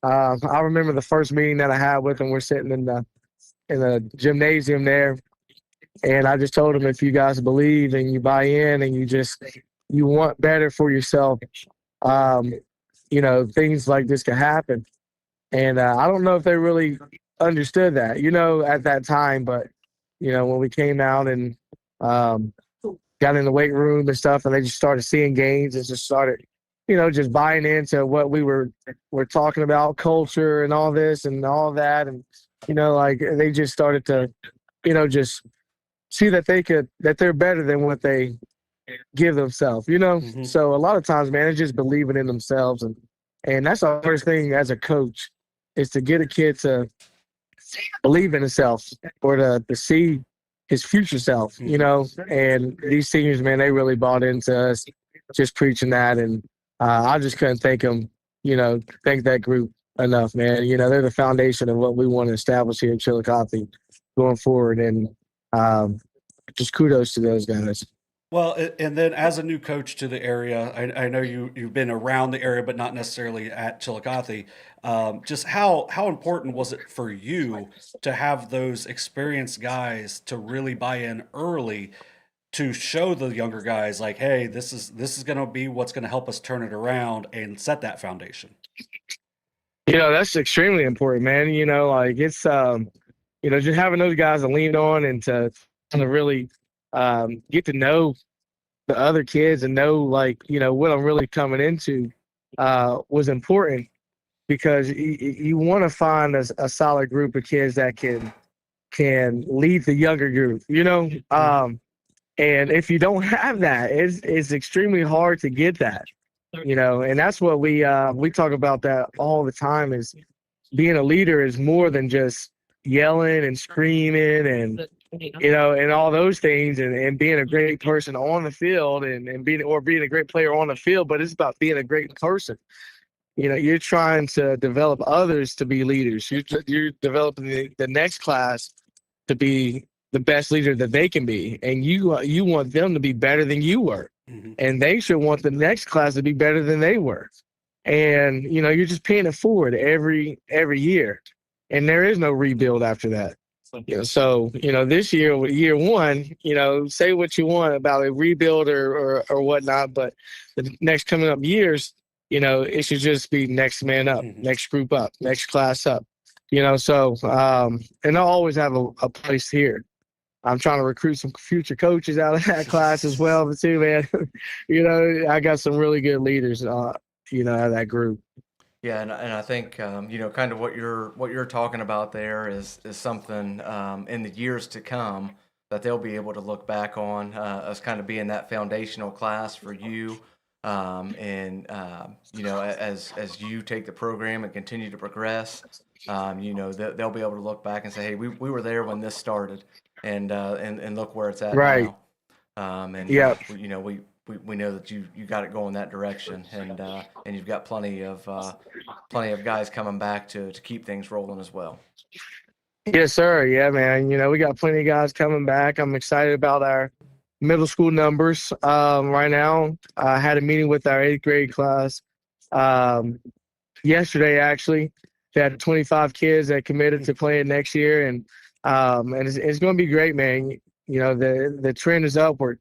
I remember the first meeting that I had with them. We're sitting in the gymnasium there, and I just told them, if you guys believe and you buy in and you want better for yourself, things like this can happen. And I don't know if they really understood that, at that time, but when we came out and got in the weight room and stuff, and they just started seeing gains and just started, just buying into what we're talking about, culture and all this and all that. And, they just started to, just see that they're better than what they give themselves, Mm-hmm. So a lot of times, man, it's just believing in themselves. And that's the first thing as a coach, is to get a kid to believe in himself, or to see his future self, and these seniors, man, they really bought into us just preaching that. And I just couldn't thank that group enough, man. They're the foundation of what we want to establish here in Chillicothe going forward. And just kudos to those guys. Well, and then as a new coach to the area, I know you've been around the area, but not necessarily at Chillicothe. Just how important was it for you to have those experienced guys to really buy in early, to show the younger guys like, hey, this is going to be what's going to help us turn it around and set that foundation? That's extremely important, man. Like it's just having those guys to lean on and to kind of really get to know the other kids and know like what I'm really coming into was important because you want to find a solid group of kids that can lead the younger group, and if you don't have that, it's extremely hard to get that, and that's what we talk about that all the time is being a leader is more than just yelling and screaming and and all those things and being a great person on the field and being a great player on the field, but it's about being a great person. You're trying to develop others to be leaders. You're developing the next class to be the best leader that they can be, and you want them to be better than you were, and they should want the next class to be better than they were. And you're just paying it forward every year, and there is no rebuild after that. So this year one, say what you want about a rebuild or whatnot, but the next coming up years, it should just be next man up, next group up, next class up. So and I'll always have a place here. I'm trying to recruit some future coaches out of that class as well, too, man. I got some really good leaders, out of that group. Yeah, and I think kind of what you're talking about there is something in the years to come that they'll be able to look back on as kind of being that foundational class for you, as you take the program and continue to progress, they'll be able to look back and say, hey, we were there when this started, and look where it's at Right. now. We know that you got it going that direction, and you've got plenty of guys coming back to keep things rolling as well. Yes, sir. Yeah, man. We got plenty of guys coming back. I'm excited about our middle school numbers. Right now, I had a meeting with our 8th grade class yesterday. Actually, they had 25 kids that committed to playing next year, and it's going to be great, man. The trend is upward.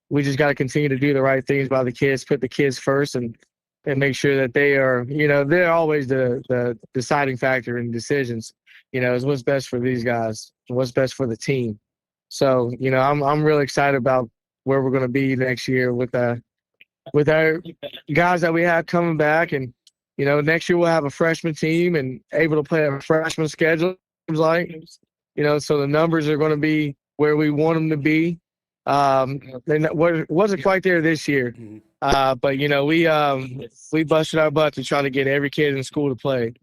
We just got to continue to do the right things by the kids, put the kids first, and make sure that they are, they're always the deciding factor in decisions, is what's best for these guys, what's best for the team. So, I'm really excited about where we're going to be next year with our guys that we have coming back. And, next year we'll have a freshman team and able to play a freshman schedule, so the numbers are going to be where we want them to be. They wasn't quite there this year, but we busted our butt to try to get every kid in school to play,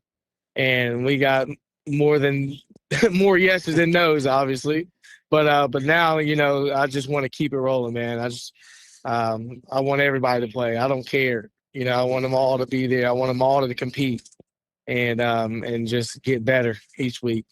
and we got more yeses than nos, obviously. But now I just want to keep it rolling, man. I want everybody to play. I don't care. I want them all to be there. I want them all to compete and just get better each week.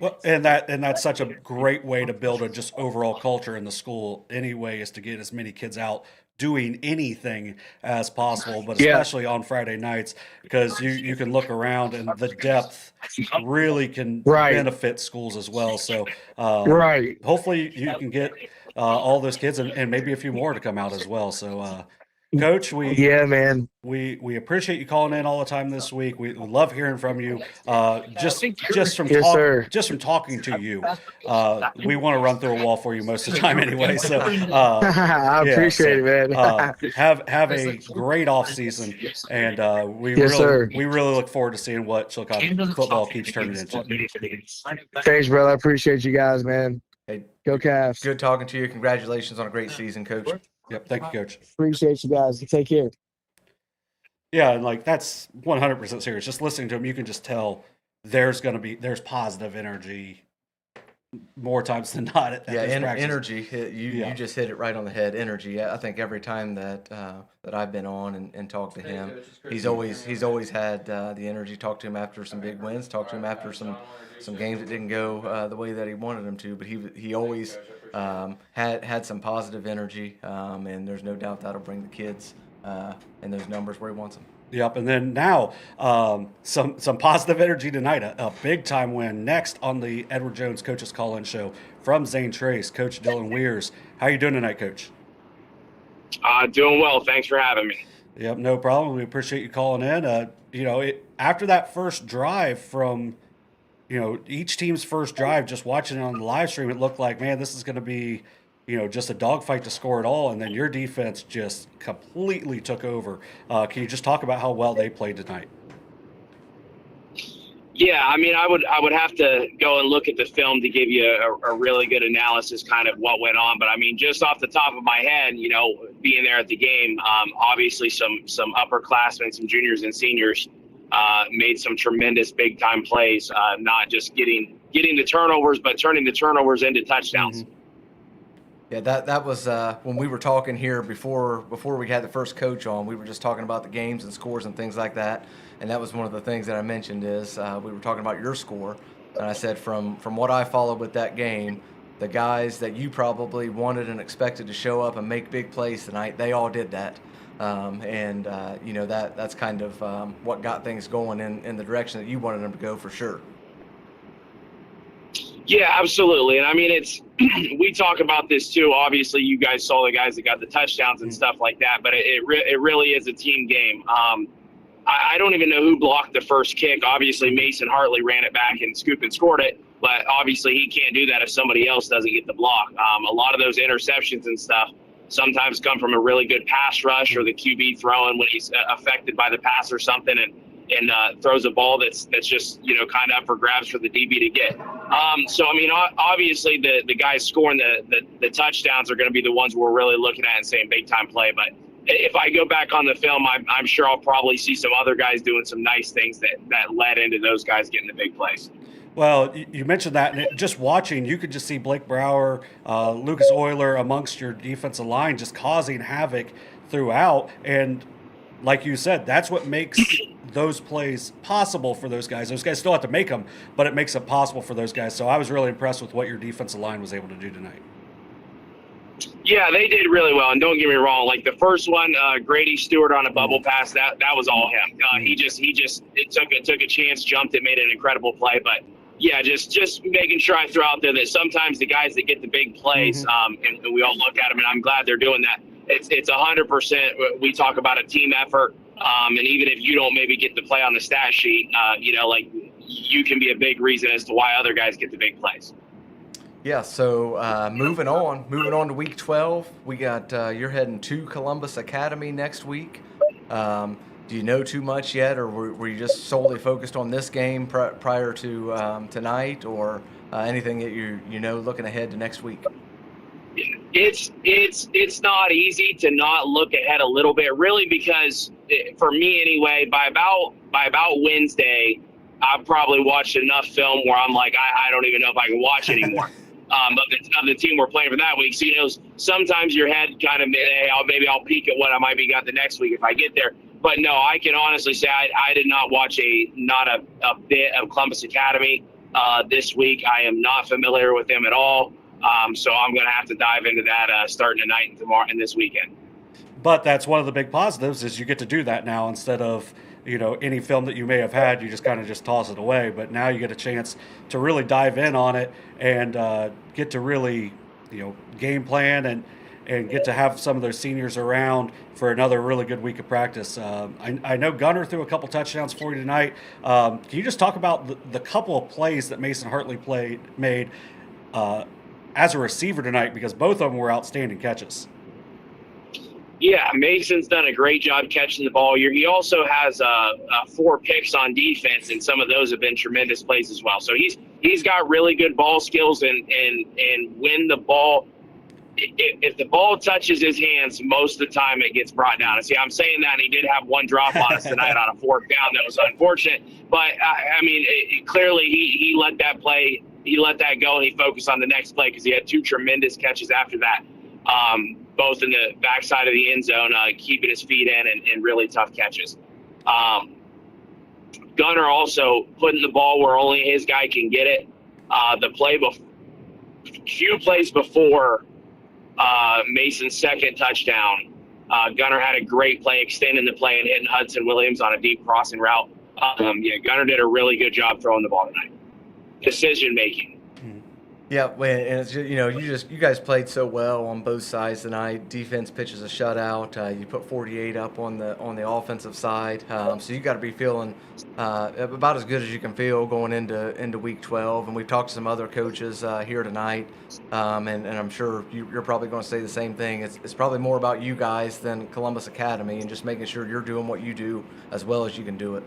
Well, and that's such a great way to build a just overall culture in the school anyway, is to get as many kids out doing anything as possible, but especially on Friday nights, because you can look around and the depth really can benefit schools as well. So hopefully you can get all those kids and maybe a few more to come out as well. So Coach, we appreciate you calling in all the time this week. We love hearing from you. Just from talking to you, we want to run through a wall for you most of the time anyway. So I appreciate it, man. Have a great off season, and we really look forward to seeing what Chillicothe football keeps turning into. Thanks, brother. I appreciate you guys, man. Hey, go Cavs. Good talking to you. Congratulations on a great season, Coach. Yep. Thank you, Coach. Appreciate you guys. Take care. Yeah, and that's 100% serious. Just listening to him, you can just tell there's positive energy more times than not at energy. You just hit it right on the head. Energy. I think every time that I've been on and talked to him, he's always had the energy. Talk to him after some big wins. Talk to him after some games that didn't go the way that he wanted them to. But he always had some positive energy, and there's no doubt that'll bring the kids and those numbers where he wants them. Yep, and then now some positive energy tonight. A big time win next on the Edward Jones Coaches Call-In Show from Zane Trace, Coach Dylan Weirs. How you doing tonight, Coach? Doing well. Thanks for having me. Yep, no problem. We appreciate you calling in. After that first drive from, each team's first drive, just watching it on the live stream, it looked like, man, this is going to be, just a dogfight to score it all. And then your defense just completely took over. Can you just talk about how well they played tonight? Yeah, I mean, I would have to go and look at the film to give you a really good analysis, kind of what went on. But I mean, just off the top of my head, being there at the game, obviously some upperclassmen, some juniors and seniors made some tremendous big time plays, not just getting the turnovers, but turning the turnovers into touchdowns. Mm-hmm. Yeah, that was when we were talking here before we had the first coach on. We were just talking about the games and scores and things like that. And that was one of the things that I mentioned is we were talking about your score. And I said from what I followed with that game, the guys that you probably wanted and expected to show up and make big plays tonight, they all did that. That's kind of what got things going in the direction that you wanted them to go for sure. Yeah, absolutely. And I mean, we talk about this too. Obviously, you guys saw the guys that got the touchdowns and stuff like that, but it really is a team game. I don't even know who blocked the first kick. Obviously, Mason Hartley ran it back and scooped and scored it, but obviously he can't do that if somebody else doesn't get the block. A lot of those interceptions and stuff sometimes come from a really good pass rush or the QB throwing when he's affected by the pass or something and throws a ball that's just, kind of up for grabs for the DB to get. So, I mean, obviously the guys scoring the touchdowns are going to be the ones we're really looking at and saying big time play. But if I go back on the film, I'm sure I'll probably see some other guys doing some nice things that led into those guys getting the big plays. Well, you mentioned that, and just watching, you could just see Blake Brower, Lucas Euler amongst your defensive line just causing havoc throughout. And like you said, that's what makes those plays possible for those guys. Those guys still have to make them, but it makes it possible for those guys. So I was really impressed with what your defensive line was able to do tonight. Yeah, they did really well, and don't get me wrong. Like the first one, Grady Stewart on a bubble pass, that was all him. He took a chance, jumped it, made an incredible play. But yeah, just making sure I throw out there that sometimes the guys that get the big plays, and we all look at them, and I'm glad they're doing that. It's 100%. We talk about a team effort, and even if you don't maybe get the play on the stat sheet, you can be a big reason as to why other guys get the big plays. Yeah, so moving on to week 12, we got you're heading to Columbus Academy next week. Do you know too much yet, or were you just solely focused on this game prior to tonight, or anything that you know looking ahead to next week? It's not easy to not look ahead a little bit, really, because for me anyway, by about Wednesday, I've probably watched enough film where I'm like, I don't even know if I can watch anymore. Of the team we're playing for that week. So, sometimes your head kind of, hey, maybe I'll peek at what I might be got the next week if I get there. But no, I can honestly say I did not watch not a bit of Columbus Academy this week. I am not familiar with them at all. So I'm going to have to dive into that starting tonight and tomorrow and this weekend. But that's one of the big positives is you get to do that now instead of, any film that you may have had, you just kind of just toss it away. But now you get a chance to really dive in on it and get to really, game plan and get to have some of those seniors around for another really good week of practice. I know Gunner threw a couple touchdowns for you tonight. Can you just talk about the couple of plays that Mason Hartley made as a receiver tonight, because both of them were outstanding catches? Yeah, Mason's done a great job catching the ball. He also has 4 picks on defense, and some of those have been tremendous plays as well. So he's got really good ball skills, and when the ball, if the ball touches his hands, most of the time it gets brought down. And see, I'm saying that, and he did have one drop on us tonight on a 4th down that was unfortunate. But I mean, clearly he let that play. He let that go, and he focused on the next play because he had 2 tremendous catches after that, both in the backside of the end zone, keeping his feet in, and really tough catches. Gunner also putting the ball where only his guy can get it. Few plays before Mason's second touchdown, Gunner had a great play extending the play and hitting Hudson Williams on a deep crossing route. Gunner did a really good job throwing the ball tonight. Decision making. Yeah, and it's just, you guys played so well on both sides tonight. Defense pitches a shutout. You put 48 up on the offensive side, so you got to be feeling about as good as you can feel going into week 12. And we've talked to some other coaches here tonight, and I'm sure you're probably going to say the same thing. It's probably more about you guys than Columbus Academy, and just making sure you're doing what you do as well as you can do it.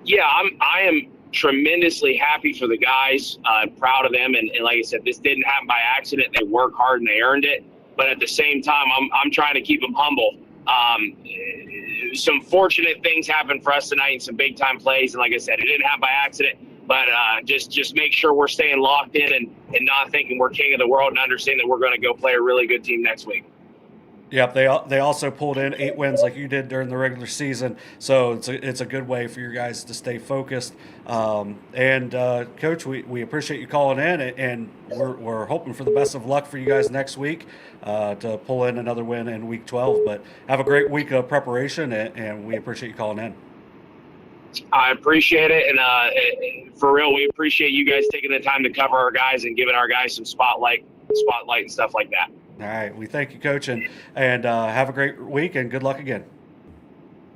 Yeah, I am tremendously happy for the guys, proud of them, and like I said, this didn't happen by accident. They work hard and they earned it. But at the same time, I'm trying to keep them humble. Some fortunate things happened for us tonight and some big time plays, and like I said, it didn't happen by accident. But just make sure we're staying locked in and not thinking we're king of the world, and understand that we're going to go play a really good team next week. Yep, they also pulled in 8 wins like you did during the regular season, so it's a good way for your guys to stay focused. And Coach, we appreciate you calling in, and we're hoping for the best of luck for you guys next week to pull in another win in Week 12. But have a great week of preparation, and we appreciate you calling in. I appreciate it, and for real, we appreciate you guys taking the time to cover our guys and giving our guys some spotlight and stuff like that. All right, we thank you, Coach, and have a great week, and good luck again.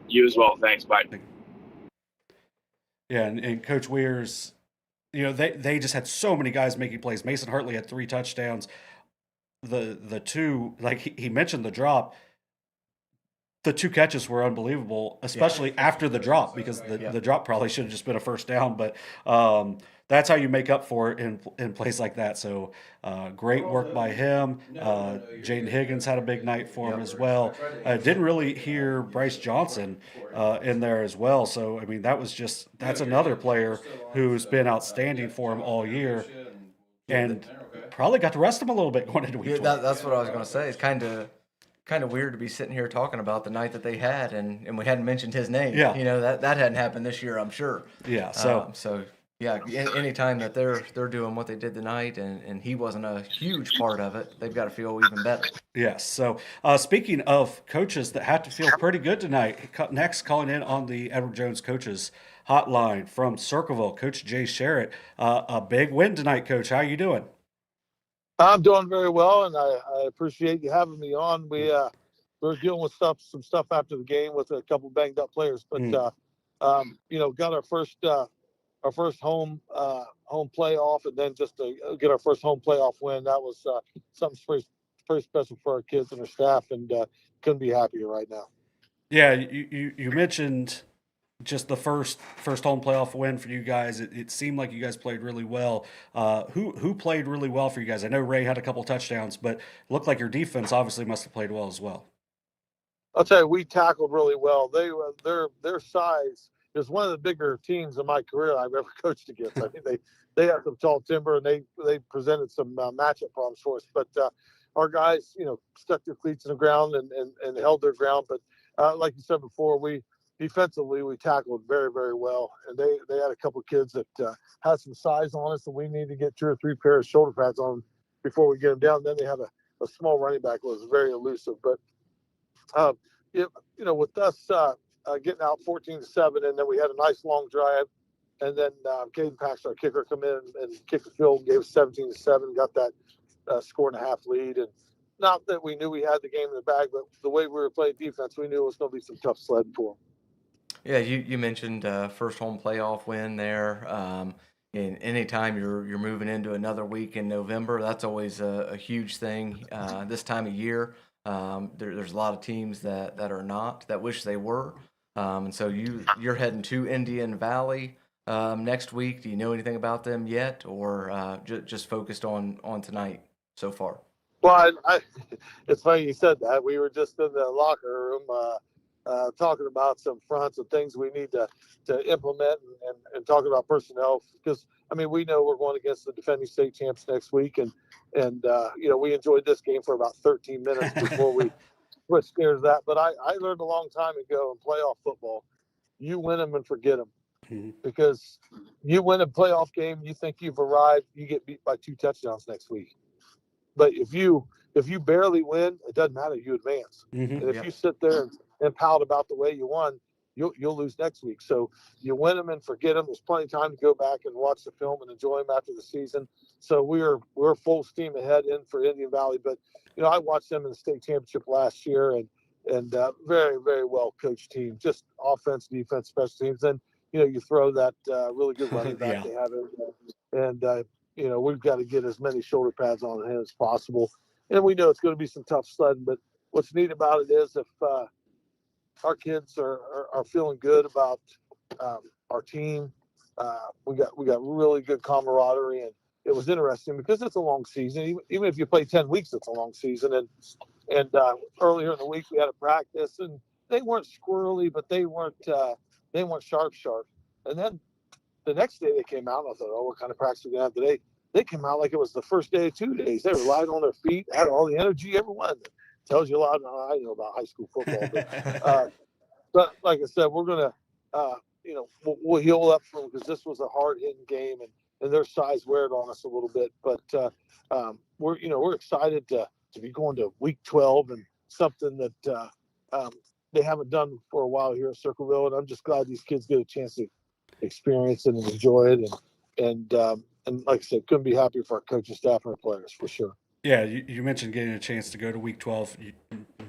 You as well. Thanks. Bye. Yeah, and Coach Weir's, they just had so many guys making plays. Mason Hartley had 3 touchdowns. The two, like he mentioned the drop, the 2 catches were unbelievable, especially after the drop, because the drop probably should have just been a first down. But that's how you make up for it in plays like that. So great work by him. Jaden Higgins had a big night for him as well. Didn't really hear Bryce Johnson in there as well. So, I mean, that's another player who's been outstanding for him all year, and probably got to rest him a little bit going into week 12. That's what I was going to say. It's kind of weird to be sitting here talking about the night that they had, and we hadn't mentioned his name. Yeah. That hadn't happened this year, I'm sure. Yeah. So yeah, anytime that they're doing what they did tonight, and he wasn't a huge part of it, they've got to feel even better. Yes. So speaking of coaches that had to feel pretty good tonight, next calling in on the Edward Jones coaches hotline from Circleville, Coach Jay Sharrett. A big win tonight, Coach. How are you doing? I'm doing very well, and I appreciate you having me on. We're dealing with some stuff after the game with a couple banged up players, but got our first home playoff, and then just to get our first home playoff win. That was something pretty special for our kids and our staff, and couldn't be happier right now. Yeah, you mentioned just the first home playoff win for you guys. It seemed like you guys played really well. Who played really well for you guys? I know Ray had a couple touchdowns, but it looked like your defense obviously must have played well as well. I'll tell you, we tackled really well. Their size is one of the bigger teams in my career I've ever coached against. I mean, they have some tall timber, and they presented some matchup problems for us. But our guys, stuck their cleats in the ground and held their ground. But like you said before, defensively, we tackled very, very well, and they had a couple of kids that had some size on us, and we need to get 2 or 3 pairs of shoulder pads on them before we get them down. Then they have a small running back who was very elusive. But with us getting out 14-7, and then we had a nice long drive, and then Caden Paxton, our kicker, come in and kicked the field and gave us 17-7, got that score and a half lead. And not that we knew we had the game in the bag, but the way we were playing defense, we knew it was going to be some tough sledding for them. Yeah, you mentioned first home playoff win there. And anytime you're moving into another week in November, that's always a huge thing this time of year. There's a lot of teams that are not, that wish they were. And so you're heading to Indian Valley next week. Do you know anything about them yet, or just focused on tonight so far? Well, it's funny you said that. We were just in the locker room talking about some fronts and things we need to implement and talking about personnel, because we know we're going against the defending state champs next week, and we enjoyed this game for about 13 minutes before we switched gears to that. But I learned a long time ago in playoff football, you win them and forget them. Mm-hmm. Because you win a playoff game, you think you've arrived, you get beat by 2 touchdowns next week. But if you barely win, it doesn't matter, you advance. Mm-hmm. And if you sit there and pout about the way you won, you'll lose next week. So you win them and forget them. There's plenty of time to go back and watch the film and enjoy them after the season. So we're full steam ahead in for Indian Valley. But I watched them in the state championship last year, and very, very well coached team, just offense, defense, special teams. And you throw that really good running back Yeah. they have in there, and we've got to get as many shoulder pads on him as possible. And we know it's going to be some tough sledding, but what's neat about it is if our kids are feeling good about our team, we got really good camaraderie, and it was interesting because it's a long season. Even if you play 10 weeks, it's a long season. And earlier in the week we had a practice, and they weren't squirrely, but they weren't sharp. And then the next day they came out, and I thought, oh, what kind of practice are we gonna have today? They came out like it was the first day of 2 days. They were light on their feet, had all the energy, everyone. Tells you a lot. I know about high school football, but like I said, we're gonna, we'll heal up from, because this was a hard hitting game, and their size wear it on us a little bit. But we're excited to be going to week 12 and something that they haven't done for a while here at Circleville, and I'm just glad these kids get a chance to experience it and enjoy it, and like I said, couldn't be happier for our coaching staff and our players for sure. Yeah, you mentioned getting a chance to go to week 12.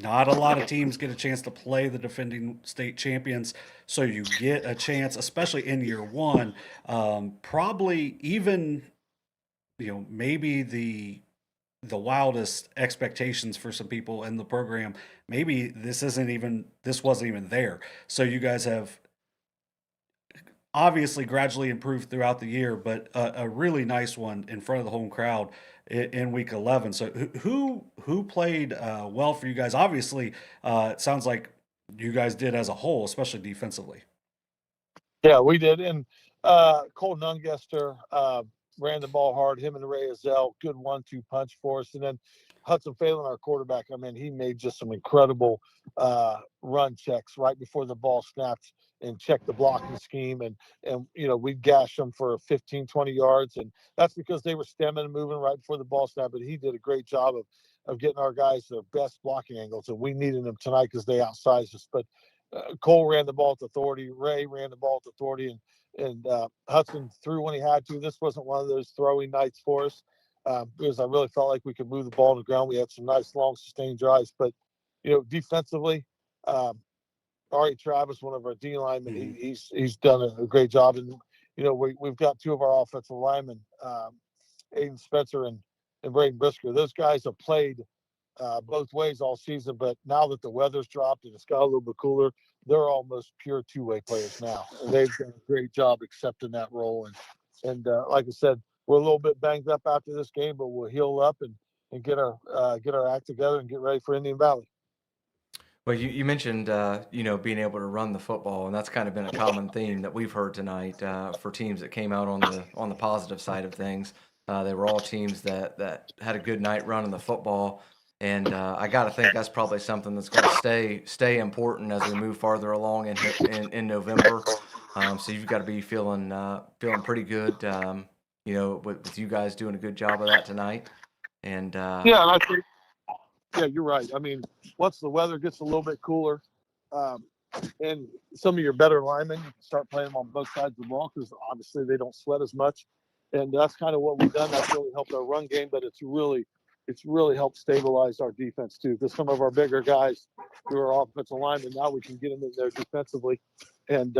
Not a lot of teams get a chance to play the defending state champions, so you get a chance, especially in year one. Probably even, maybe the wildest expectations for some people in the program. Maybe this wasn't even there. So you guys have obviously gradually improved throughout the year, but a really nice one in front of the home crowd in week 11. So who played well for you guys? Obviously, it sounds like you guys did as a whole, especially defensively. Yeah, we did. And Cole Nungester ran the ball hard. Him and Ray Azell, good 1-2 punch for us. And then Hudson Phelan, our quarterback, he made just some incredible run checks right before the ball snapped, and checked the blocking scheme. And we gashed them for 15, 20 yards. And that's because they were stemming and moving right before the ball snapped. But he did a great job of getting our guys their best blocking angles. And we needed them tonight because they outsized us. But Cole ran the ball with authority. Ray ran the ball with authority, and Hudson threw when he had to. This wasn't one of those throwing nights for us, because I really felt like we could move the ball on the ground. We had some nice long sustained drives, but defensively, Ari Travis, one of our D linemen, he's done a great job. And we've got two of our offensive linemen, Aiden Spencer and Braden Brisker. Those guys have played both ways all season, but now that the weather's dropped and it's got a little bit cooler, they're almost pure two-way players now, and they've done a great job accepting that role. And like I said, we're a little bit banged up after this game, but we'll heal up and get our act together and get ready for Indian Valley. Well, you mentioned being able to run the football, and that's kind of been a common theme that we've heard tonight for teams that came out on the positive side of things. They were all teams that had a good night running the football, and I got to think that's probably something that's going to stay important as we move farther along in November. So you've got to be feeling pretty good, with you guys doing a good job of that tonight. And yeah, and I think. Yeah, you're right. Once the weather gets a little bit cooler, and some of your better linemen, you can start playing them on both sides of the ball, because obviously they don't sweat as much. And that's kind of what we've done. That's really helped our run game, but it's really helped stabilize our defense too. Because some of our bigger guys who are offensive linemen, now we can get them in there defensively and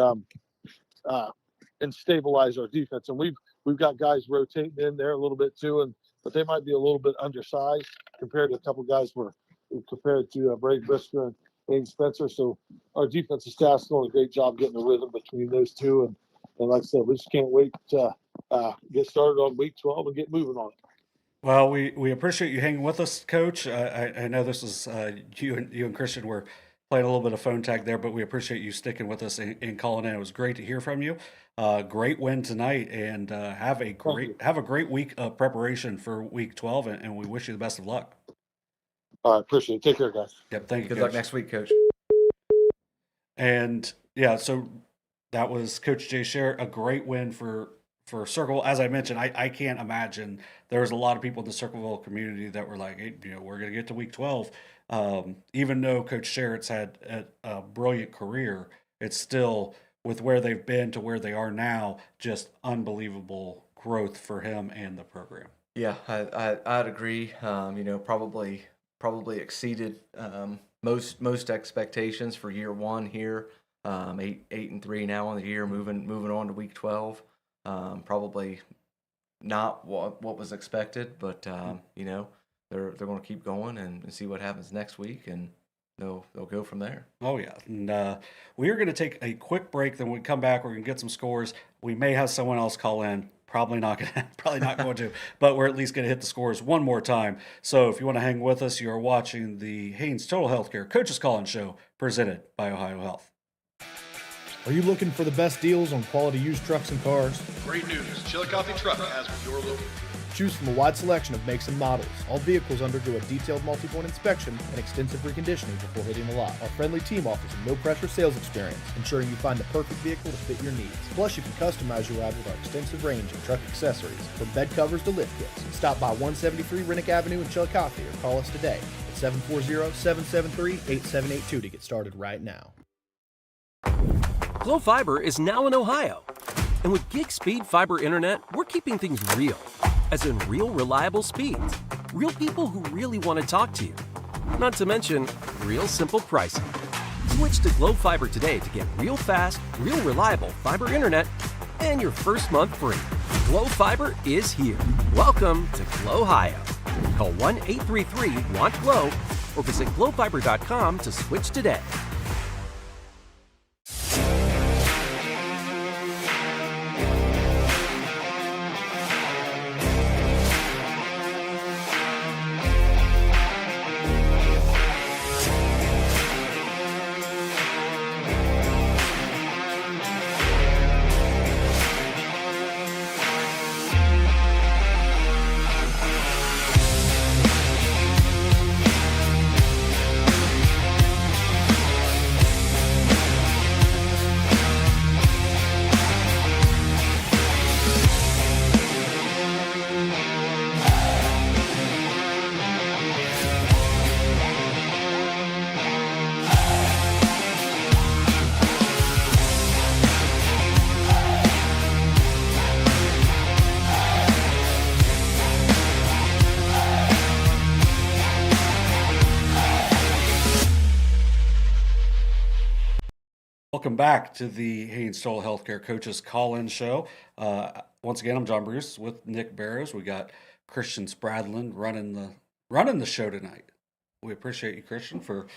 stabilize our defense. And we've got guys rotating in there a little bit too, but they might be a little bit undersized compared to a couple guys compared to Brady Brisker and Aiden Spencer. So our defensive staff's doing a great job getting the rhythm between those two. And like I said, we just can't wait to get started on week 12 and get moving on it. Well, we appreciate you hanging with us, Coach. I know this is you and Christian were playing a little bit of phone tag there, but we appreciate you sticking with us and calling in. It was great to hear from you. Great win tonight, and have a great week of preparation for week 12, and we wish you the best of luck. All right, appreciate it. Take care, guys. Yep, thank you. Good Coach. luck next week, Coach. And yeah, so that was Coach Jay Sharrett. A great win for Circleville. As I mentioned, I can't imagine there was a lot of people in the Circleville community that were like, hey, we're going to get to week 12. Even though Coach Sharrett's had a brilliant career, it's still, with where they've been to where they are now, just unbelievable growth for him and the program. Yeah, I'd agree. Probably exceeded most expectations for year one here. 8-3 now on the year, moving on to week 12. Probably not what was expected, but they're going to keep going and see what happens next week, and they'll go from there. Oh yeah, and we are going to take a quick break. Then when we come back, we're going to get some scores. We may have someone else call in. Probably not going to, but we're at least going to hit the scores one more time. So if you want to hang with us, you are watching the Haynes Total Healthcare Coaches Call-In Show presented by Ohio Health. Are you looking for the best deals on quality used trucks and cars? Great news, Chillicothe Truck has what you're looking for. Choose from a wide selection of makes and models. All vehicles undergo a detailed multi-point inspection and extensive reconditioning before hitting the lot. Our friendly team offers a no-pressure sales experience, ensuring you find the perfect vehicle to fit your needs. Plus, you can customize your ride with our extensive range of truck accessories, from bed covers to lift kits. Stop by 173 Rennick Avenue in Chillicothe or call us today at 740-773-8782 to get started right now. Glo Fiber is now in Ohio. And with gig speed fiber internet, we're keeping things real. As in real, reliable speeds. Real people who really want to talk to you. Not to mention, real simple pricing. Switch to Glo Fiber today to get real fast, real reliable fiber internet and your first month free. Glo Fiber is here. Welcome to Glo-Hio. Call 1-833-WANT-GLO or visit glofiber.com to switch today. Welcome back to the Haynes Total Healthcare Coaches Call-In Show. Once again, I'm John Bruce with Nick Barrows. We got Christian Spradlin running the show tonight. We appreciate you, Christian, for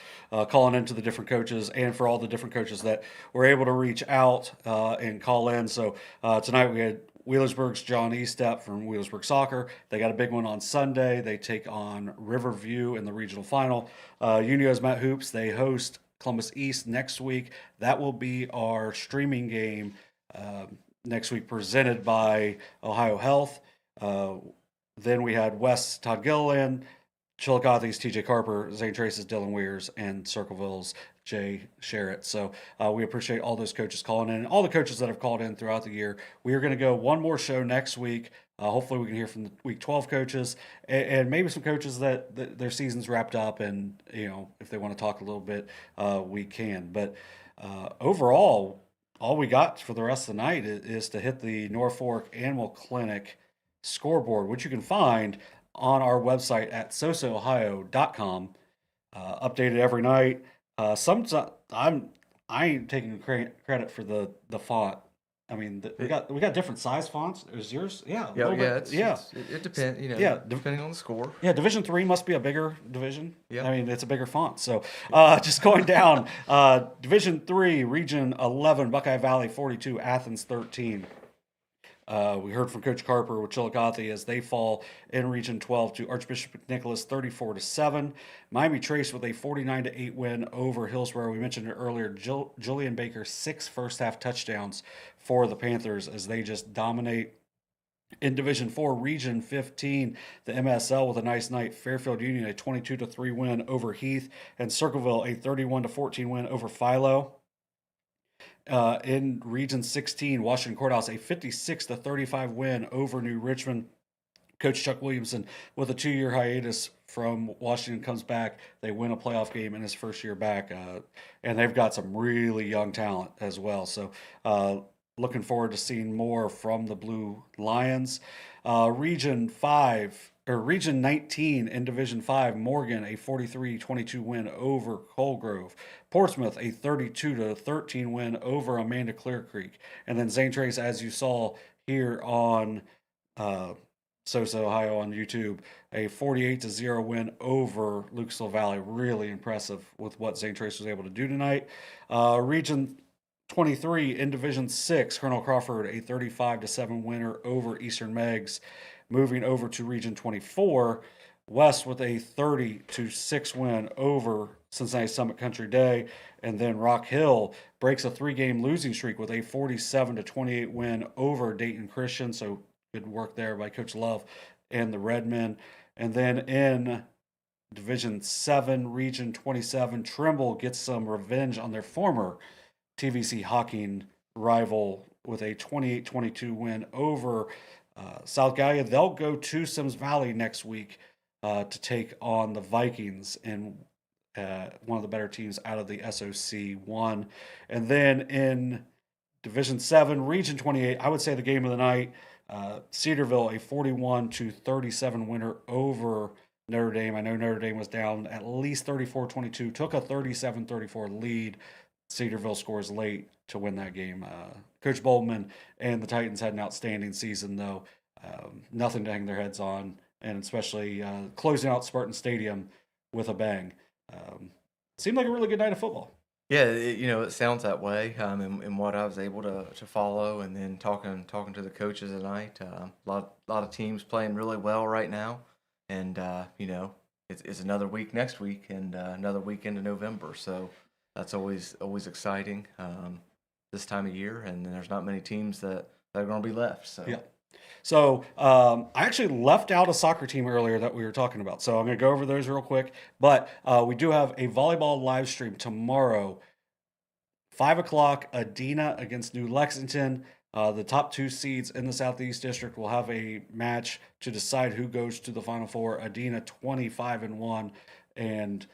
calling into the different coaches and for all the different coaches that were able to reach out and call in. So tonight we had Wheelersburg's John Estep from Wheelersburg Soccer. They got a big one on Sunday. They take on Riverview in the regional final. Unioto's Matt Hoops, they host Columbus East next week. That will be our streaming game next week, presented by Ohio Health. Then we had West Todd Gilliland, Chillicothe's TJ Carper, Zane Trace's Dylan Weirs, and Circleville's Jay Sharrett. So we appreciate all those coaches calling in, and all the coaches that have called in throughout the year. We are going to go one more show next week. Hopefully we can hear from the Week 12 coaches and maybe some coaches that their season's wrapped up, and if they want to talk a little bit, we can. But overall, all we got for the rest of the night is to hit the Norfolk Animal Clinic scoreboard, which you can find on our website at sosaohio.com. Updated every night. Sometimes I ain't taking credit for the font. I mean, we got different size fonts. Is yours? Yeah. It depends. Depending on the score. Yeah, Division 3 must be a bigger division. Yeah. I mean, it's a bigger font. So just going down, Division 3, Region 11, Buckeye Valley 42, Athens 13. We heard from Coach Carper with Chillicothe as they fall in Region 12 to Archbishop Nicholas 34-7. Miami Trace with a 49-8 win over Hillsborough. We mentioned it earlier. Julian Baker, 6 first-half touchdowns for the Panthers as they just dominate. In Division 4, Region 15, the MSL with a nice night. Fairfield Union, a 22-3 win over Heath, and Circleville, a 31-14 win over Philo. In Region 16, Washington Courthouse, a 56-35 win over New Richmond. Coach Chuck Williamson, with a 2-year hiatus from Washington, comes back. They win a playoff game in his first year back, and they've got some really young talent as well. So looking forward to seeing more from the Blue Lions. Region 19 in Division 5, Morgan, a 43-22 win over Colgrove. Portsmouth, a 32-13 win over Amanda Clear Creek. And then Zane Trace, as you saw here on Sosa, Ohio on YouTube, a 48-0 win over Lucasville Valley. Really impressive with what Zane Trace was able to do tonight. Region 23 in Division 6, Colonel Crawford, a 35-7 winner over Eastern Megs. Moving over to Region 24, West with a 30-6 win over Cincinnati Summit Country Day. And then Rock Hill breaks a 3-game losing streak with a 47-28 win over Dayton Christian. So good work there by Coach Love and the Redmen. And then in Division 7, Region 27, Trimble gets some revenge on their former TVC Hawking rival with a 28-22 win over South Gallia. They'll go to Sims Valley next week to take on the Vikings in one of the better teams out of the SOC 1. And then in Division 7, Region 28, I would say the game of the night, Cedarville, a 41-37 winner over Notre Dame. I know Notre Dame was down at least 34-22, took a 37-34 lead. Cedarville scores late to win that game. Coach Boldman and the Titans had an outstanding season, though. Nothing to hang their heads on, and especially closing out Spartan Stadium with a bang. Seemed like a really good night of football. Yeah, it sounds that way. In what I was able to follow, and then talking to the coaches tonight, a lot of teams playing really well right now, and it's another week next week, and another week into November. So that's always exciting this time of year, and there's not many teams that are going to be left. So yeah. So I actually left out a soccer team earlier that we were talking about. So I'm going to go over those real quick. But we do have a volleyball live stream tomorrow, 5 o'clock, Adena against New Lexington. The top 2 seeds in the Southeast District will have a match to decide who goes to the Final Four. Adena 25-1 and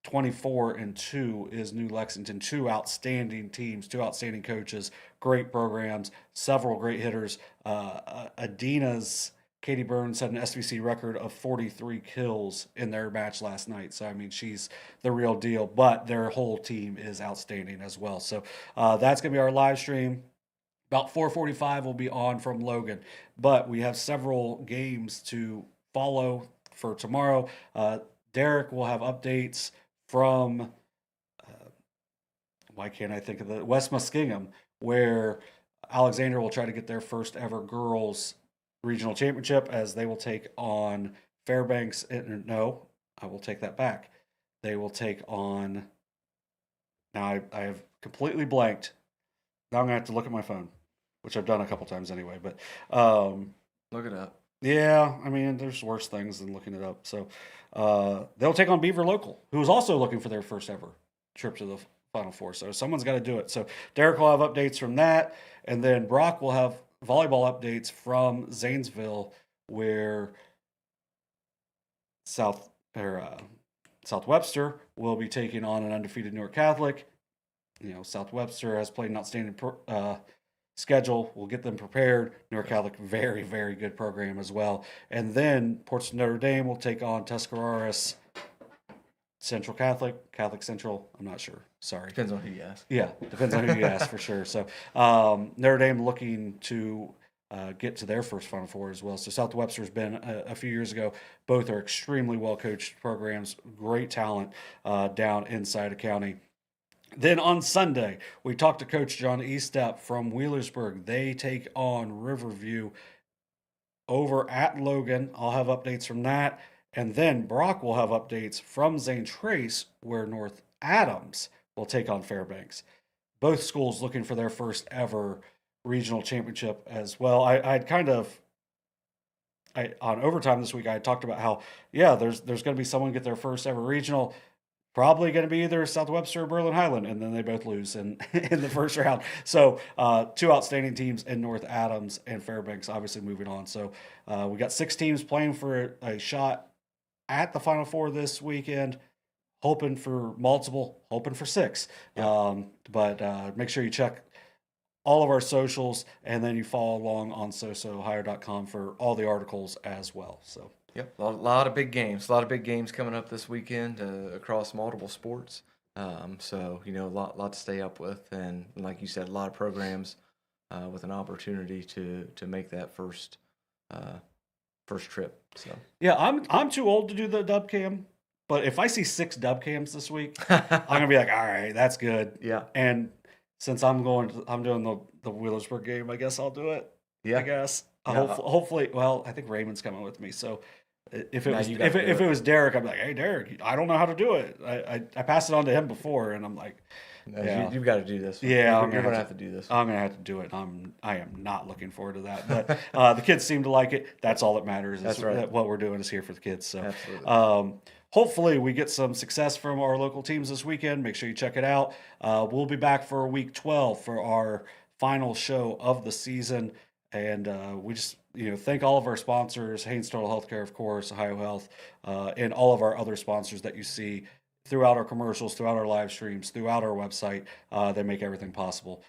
24-2 is New Lexington. 2 outstanding teams, 2 outstanding coaches, great programs, several great hitters. Adena's Katie Burns had an SVC record of 43 kills in their match last night. So, I mean, she's the real deal, but their whole team is outstanding as well. So that's going to be our live stream. About 4:45 will be on from Logan, but we have several games to follow for tomorrow. Derek will have updates from, why can't I think of the West Muskingum, where Alexander will try to get their first ever girls regional championship as they will take on Fairbanks. No, I will take that back. They will take on, now I have completely blanked. Now I'm going to have to look at my phone, which I've done a couple times anyway, but look it up. Yeah, I mean, there's worse things than looking it up. So they'll take on Beaver Local, who is also looking for their first ever trip to the Final Four. So someone's got to do it. So Derek will have updates from that. And then Brock will have volleyball updates from Zanesville, where South Webster will be taking on an undefeated Newark Catholic. South Webster has played an outstanding schedule. We'll get them prepared. Newark Catholic, very, very good program as well. And then Portsmouth Notre Dame will take on Tuscarawas Central Catholic Central. I'm not sure. Sorry. Depends on who you ask. Yeah, depends on who you ask for sure. So Notre Dame looking to get to their first Final Four as well. So South Webster's been a few years ago. Both are extremely well-coached programs, great talent down inside of county. Then on Sunday, we talked to Coach John Estep from Wheelersburg. They take on Riverview over at Logan. I'll have updates from that. And then Brock will have updates from Zane Trace, where North Adams will take on Fairbanks. Both schools looking for their first ever regional championship as well. On Overtime this week, I talked about how, there's going to be someone get their first ever regional. probably going to be either South Webster or Berlin Highland, and then they both lose in in the first round. So 2 outstanding teams in North Adams and Fairbanks, obviously moving on. So we got 6 teams playing for a shot at the Final Four this weekend. Hoping for multiple, hoping for 6. Yeah. But make sure you check all of our socials, and then you follow along on sosohire.com for all the articles as well. So, Yep, a lot of big games. A lot of big games coming up this weekend across multiple sports. So, a lot to stay up with. And like you said, a lot of programs with an opportunity to make that first trip. So yeah, I'm too old to do the dub cam. But if I see 6 dub cams this week, I'm gonna be like, all right, that's good. Yeah. And since I'm doing the Wheelersburg game, I guess I'll do it. Yeah. I guess. Yeah. Hopefully, well, I think Raymond's coming with me. So if it Now was you gotta do if it. it was Derek, I'd be like, hey Derek, I don't know how to do it. I passed it on to him before, and I'm like, No, yeah. you've got to do this. Yeah, you're gonna have to do this. I'm gonna have to do it. I am not looking forward to that. But the kids seem to like it. That's all that matters. That's right. That what we're doing is here for the kids. So Absolutely. hopefully we get some success from our local teams this weekend. Make sure you check it out. We'll be back for week 12 for our final show of the season. And we just thank all of our sponsors, Haynes Total Healthcare, of course, Ohio Health, and all of our other sponsors that you see throughout our commercials, throughout our live streams, throughout our website. They make everything possible.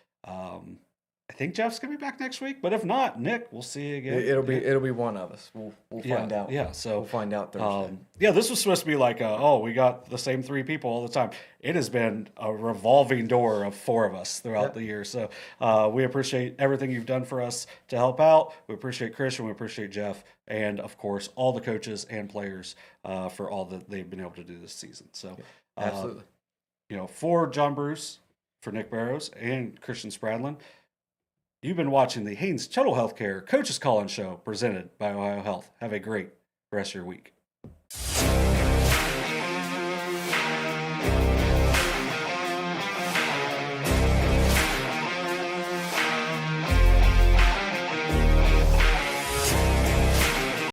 I think Jeff's gonna be back next week, but if not, Nick, we'll see you again. It'll be one of us. We'll find out. Yeah, so we'll find out Thursday. this was supposed to be like, we got the same 3 people all the time. It has been a revolving door of 4 of us throughout the year. So we appreciate everything you've done for us to help out. We appreciate Christian. We appreciate Jeff, and of course all the coaches and players for all that they've been able to do this season. So Absolutely. For John Bruce, for Nick Barrows, and Christian Spradlin. You've been watching the Haynes Total Healthcare Coaches Call-In Show presented by Ohio Health. Have a great rest of your week.